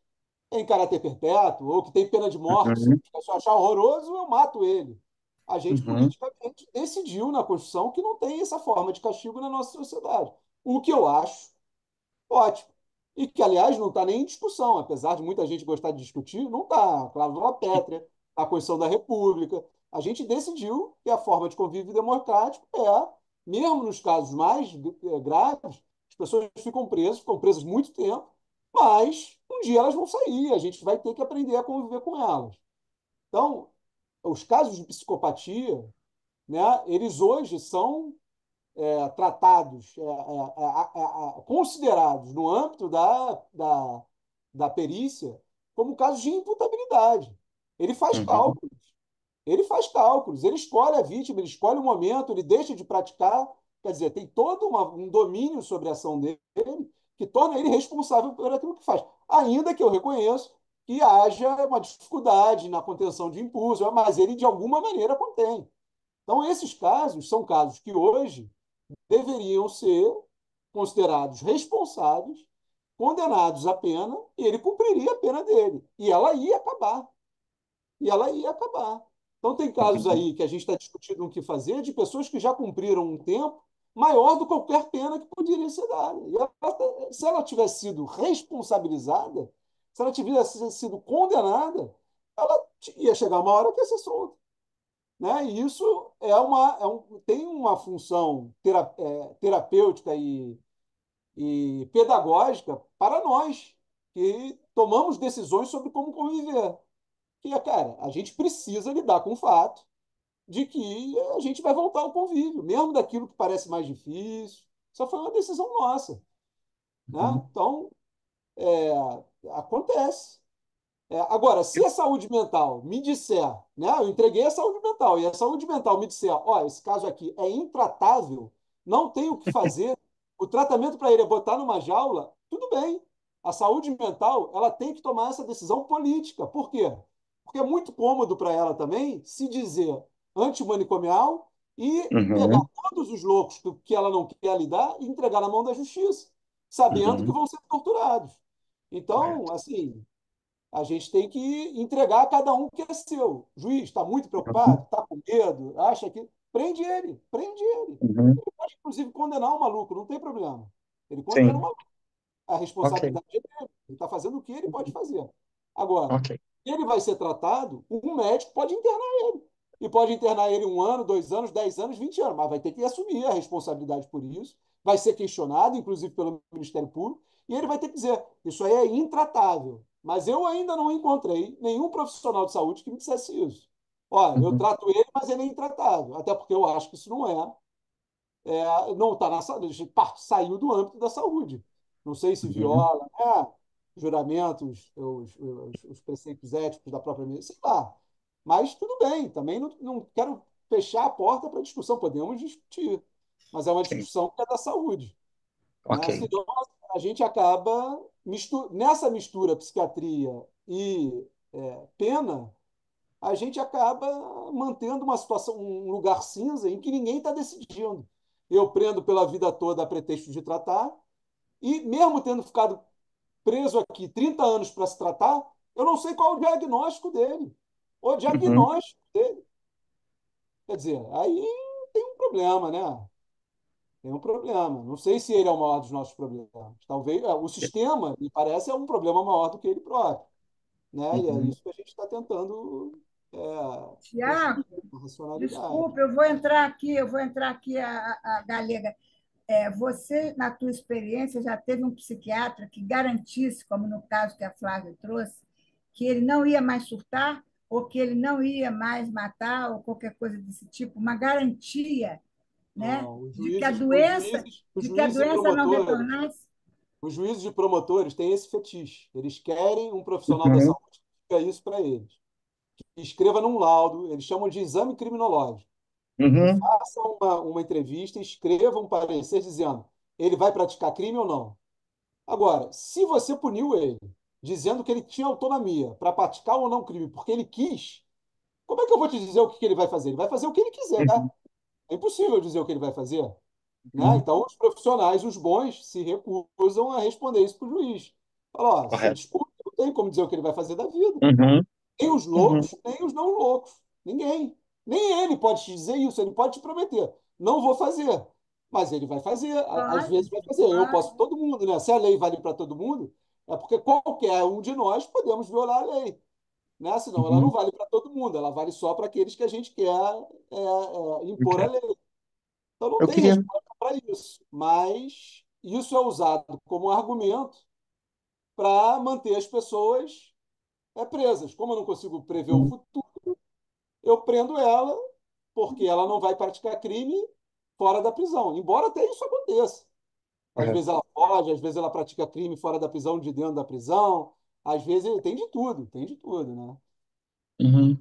em caráter perpétuo, ou que tem pena de morte. Se Uhum. eu achar horroroso, eu mato ele. A gente Uhum. politicamente decidiu na Constituição que não tem essa forma de castigo na nossa sociedade. O que eu acho ótimo. E que, aliás, não está nem em discussão, apesar de muita gente gostar de discutir, não está. Cláusula pétrea, a Constituição da República. A gente decidiu que a forma de convívio democrático mesmo nos casos mais graves, as pessoas ficam presas muito tempo, mas um dia elas vão sair, a gente vai ter que aprender a conviver com elas. Então, os casos de psicopatia, né, eles hoje são tratados, considerados no âmbito da perícia como casos de imputabilidade. Ele faz Uhum. cálculos, ele faz cálculos, ele escolhe a vítima, ele escolhe o momento, ele deixa de praticar, quer dizer, tem todo um domínio sobre a ação dele que torna ele responsável por aquilo que faz. Ainda que eu reconheço que haja uma dificuldade na contenção de impulso, mas ele de alguma maneira contém. Então, esses casos são casos que hoje deveriam ser considerados responsáveis, condenados à pena, e ele cumpriria a pena dele. E ela ia acabar. E ela ia acabar. Então, tem casos Uhum. aí que a gente está discutindo o que fazer de pessoas que já cumpriram um tempo maior do que qualquer pena que poderia ser dada. E ela, se ela tivesse sido responsabilizada, se ela tivesse sido condenada, ela ia chegar uma hora que ia ser solta. Né? E isso tem uma função terapêutica e pedagógica para nós, que tomamos decisões sobre como conviver. Que cara, a gente precisa lidar com o fato de que a gente vai voltar ao convívio, mesmo daquilo que parece mais difícil. Só foi uma decisão nossa. Né? Uhum. Então, acontece. Agora, se a saúde mental me disser, né, eu entreguei a saúde mental, e a saúde mental me disser, ó, esse caso aqui é intratável, não tem o que fazer. O tratamento para ele é botar numa jaula, tudo bem. A saúde mental, ela tem que tomar essa decisão política. Por quê? Porque é muito cômodo para ela também se dizer antimanicomial e pegar Uhum, todos os loucos que ela não quer lidar e entregar na mão da justiça, sabendo que uhum, vão ser torturados. Então, correto. assim, a gente tem que entregar a cada um o que é seu. O juiz está muito Uhum, preocupado, está com medo, acha que. Prende ele, prende ele. uhum, Ele pode, inclusive, condenar o maluco, não tem problema. Ele condena o sim, maluco. A ok, responsabilidade é dele. Ele está fazendo o que ele pode fazer. Agora, ok. ele vai ser tratado, um médico pode internar ele. E pode internar ele 1 ano, 2 anos, 10 anos, 20 anos, mas vai ter que assumir a responsabilidade por isso. Vai ser questionado, inclusive pelo Ministério Público, e ele vai ter que dizer: isso aí é intratável. Mas eu ainda não encontrei nenhum profissional de saúde que me dissesse isso. Olha, eu Uhum, trato ele, mas ele é intratável. Até porque eu acho que isso não está na saúde, saiu do âmbito da saúde. Não sei se uhum, viola, né, juramentos, os preceitos éticos da própria medicina, sei lá. Mas tudo bem, também não quero fechar a porta para discussão, podemos discutir, mas é uma sim, discussão que é da saúde, ok. né? Senão a gente acaba, nessa mistura psiquiatria e pena, a gente acaba mantendo uma situação, um lugar cinza em que ninguém está decidindo. Eu prendo pela vida toda a pretexto de tratar, e mesmo tendo ficado preso aqui 30 anos para se tratar, eu não sei qual é o diagnóstico dele. O Uhum, diagnóstico dele. Quer dizer, aí tem um problema, né? Tem um problema. Não sei se ele é o maior dos nossos problemas. Talvez o sistema, me parece, é um problema maior do que ele próprio, né? E é uhum, isso que a gente está tentando Tiago, construir, uma racionalidade. desculpa, eu vou entrar aqui a Galega. Você, na tua experiência, já teve um psiquiatra que garantisse, como no caso que a Flávia trouxe, que ele não ia mais surtar, ou que ele não ia mais matar, ou qualquer coisa desse tipo, uma garantia, né, Não, os de que a juízes, os doença, juízes, os de que a juízes e doença não promotores, retornasse? os juízes e promotores têm esse fetiche. Eles querem um profissional da uhum, saúde que diga isso para eles. Que escreva num laudo, eles chamam de exame criminológico, que uhum, faça uma entrevista e escreva um parecer dizendo ele vai praticar crime ou não. Agora, se você puniu ele, dizendo que ele tinha autonomia para praticar ou não crime, porque ele quis, como é que eu vou te dizer o que ele vai fazer? Ele vai fazer o que ele quiser. uhum, É impossível dizer o que ele vai fazer, né? uhum, Então, os profissionais, os bons, se recusam a responder isso para o juiz. Fala, ó, você correto. desculpa, não tem como dizer o que ele vai fazer da vida. Uhum, Nem os uhum, loucos, nem os não loucos. Ninguém. Nem ele pode te dizer isso, ele pode te prometer. Não vou fazer. Mas ele vai fazer, às Pode, vezes vai fazer. Eu posso, pode. todo mundo, né? Se a lei vale para todo mundo, é porque qualquer um de nós podemos violar a lei, né? Senão ela não uhum. vale para todo mundo, ela vale só para aqueles que a gente quer impor a Ok. lei. Então não Eu tem queria. resposta para isso. Mas isso é usado como argumento para manter as pessoas presas. Como eu não consigo prever o futuro, eu prendo ela porque ela não vai praticar crime fora da prisão, embora até isso aconteça. Às Correto. vezes ela foge, às vezes ela pratica crime fora da prisão, de dentro da prisão, às vezes tem de tudo, né? Uhum.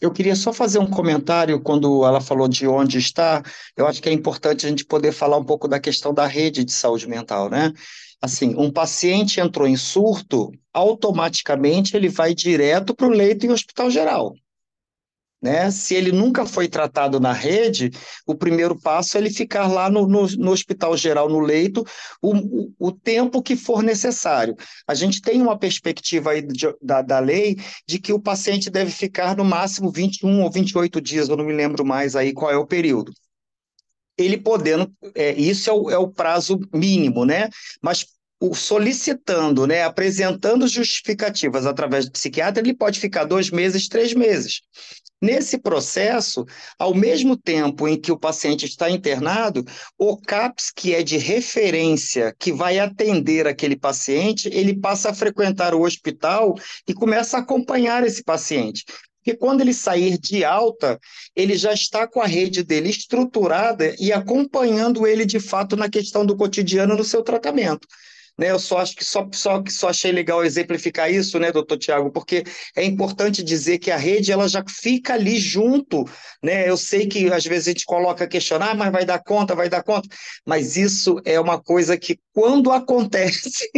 Eu queria só fazer um comentário quando ela falou de onde está. Eu acho que é importante a gente poder falar um pouco da questão da rede de saúde mental, né? Assim, um paciente entrou em surto, automaticamente ele vai direto para o leito em hospital geral, né? Se ele nunca foi tratado na rede, o primeiro passo é ele ficar lá no hospital geral, no leito, o tempo que for necessário. A gente tem uma perspectiva aí da lei de que o paciente deve ficar no máximo 21 ou 28 dias, eu não me lembro mais aí qual é o período. Ele podendo, isso é o prazo mínimo, né? Mas solicitando, né, apresentando justificativas através do psiquiatra, ele pode ficar 2 meses, 3 meses. Nesse processo, ao mesmo tempo em que o paciente está internado, o CAPS, que é de referência, que vai atender aquele paciente, ele passa a frequentar o hospital e começa a acompanhar esse paciente. Porque quando ele sair de alta, ele já está com a rede dele estruturada e acompanhando ele de fato na questão do cotidiano no seu tratamento. né? Eu só acho que só achei legal exemplificar isso, né, doutor Tiago, porque é importante dizer que a rede ela já fica ali junto, né? Eu sei que às vezes a gente coloca questionar, mas vai dar conta, mas isso é uma coisa que quando acontece,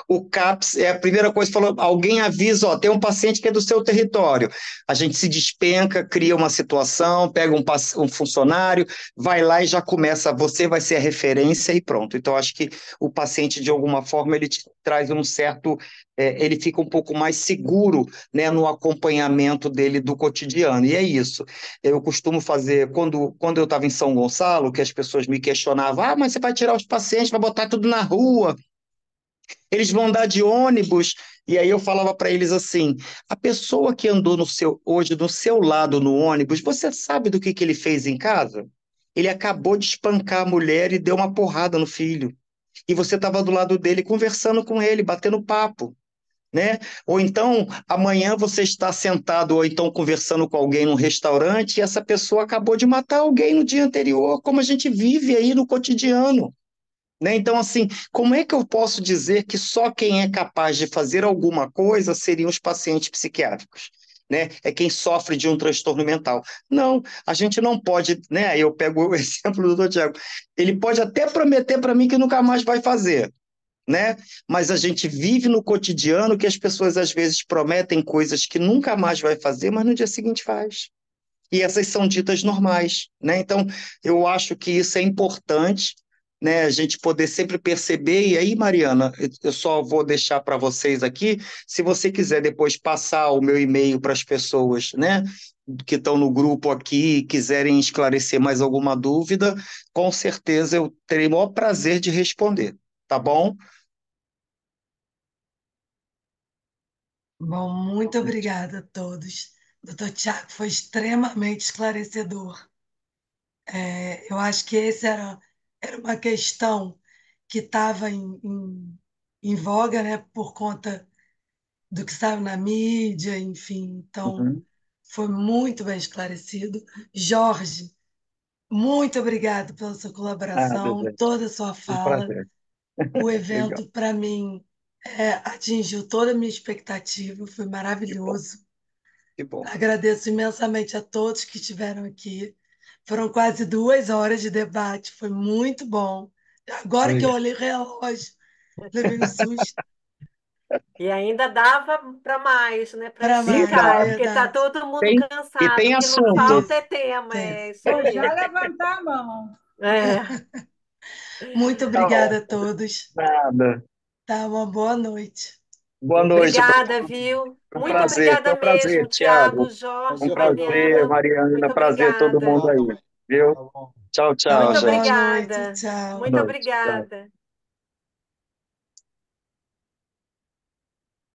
o CAPS é a primeira coisa que falou, alguém avisa, ó, tem um paciente que é do seu território, a gente se despenca, cria uma situação, pega um funcionário, vai lá e já começa, você vai ser a referência e pronto. Então, acho que o paciente, de alguma forma, ele te traz um certo, ele fica um pouco mais seguro, né, no acompanhamento dele do cotidiano. E é isso. Eu costumo fazer, quando eu estava em São Gonçalo, que as pessoas me questionavam, mas você vai tirar os pacientes, vai botar tudo na rua, eles vão andar de ônibus. E aí eu falava para eles assim: a pessoa que andou hoje do seu lado no ônibus, você sabe do que ele fez em casa? Ele acabou de espancar a mulher e deu uma porrada no filho. E você estava do lado dele conversando com ele, batendo papo, né? Ou então, amanhã você está sentado ou então conversando com alguém num restaurante e essa pessoa acabou de matar alguém no dia anterior, como a gente vive aí no cotidiano. Né? Então, assim, como é que eu posso dizer que só quem é capaz de fazer alguma coisa seriam os pacientes psiquiátricos? Né? É quem sofre de um transtorno mental. Não, a gente não pode, né? Aí eu pego o exemplo do doutor Tiago. Ele pode até prometer para mim que nunca mais vai fazer, né? Mas a gente vive no cotidiano que as pessoas às vezes prometem coisas que nunca mais vai fazer, mas no dia seguinte faz. E essas são ditas normais, né? Então, eu acho que isso é importante, né? A gente poder sempre perceber. E aí, Mariana, eu só vou deixar para vocês aqui, se você quiser depois passar o meu e-mail para as pessoas, né? Que estão no grupo aqui, quiserem esclarecer mais alguma dúvida, com certeza eu terei o maior prazer de responder, tá bom? Bom, muito obrigada a todos. Doutor Tiago, foi extremamente esclarecedor. Eu acho que era uma questão que estava em voga, né, por conta do que saiu na mídia, enfim. Então, Uhum. foi muito bem esclarecido. Jorge, muito obrigado pela sua Nada, colaboração, gente. toda a sua Um fala. prazer. O Legal. evento, para mim, atingiu toda a minha expectativa, foi Que bom, maravilhoso. que bom. Agradeço imensamente a todos que estiveram aqui. Foram quase 2 horas de debate, foi muito bom. Agora que eu Legal. olhei o relógio, levei um susto E ainda dava para mais, né? Para para mais, é esticar, porque está verdade. todo mundo E cansado. tem O que não assunto. falta é tema, Tem. é isso Vou aí. já levantar a mão. É. Muito Tá obrigada a bom. todos. Nada. Tá, uma boa noite. Boa noite para Obrigada, todo mundo. viu? Muito Foi obrigada um prazer, mesmo, Tiago, Tiago. Jorge, Um prazer, Mariana. Mariana, Muito prazer todo obrigada. mundo aí, viu? Tchau, tchau, Então, Muito boa gente. noite, obrigada. tchau. Boa Muito noite. Tchau. obrigada.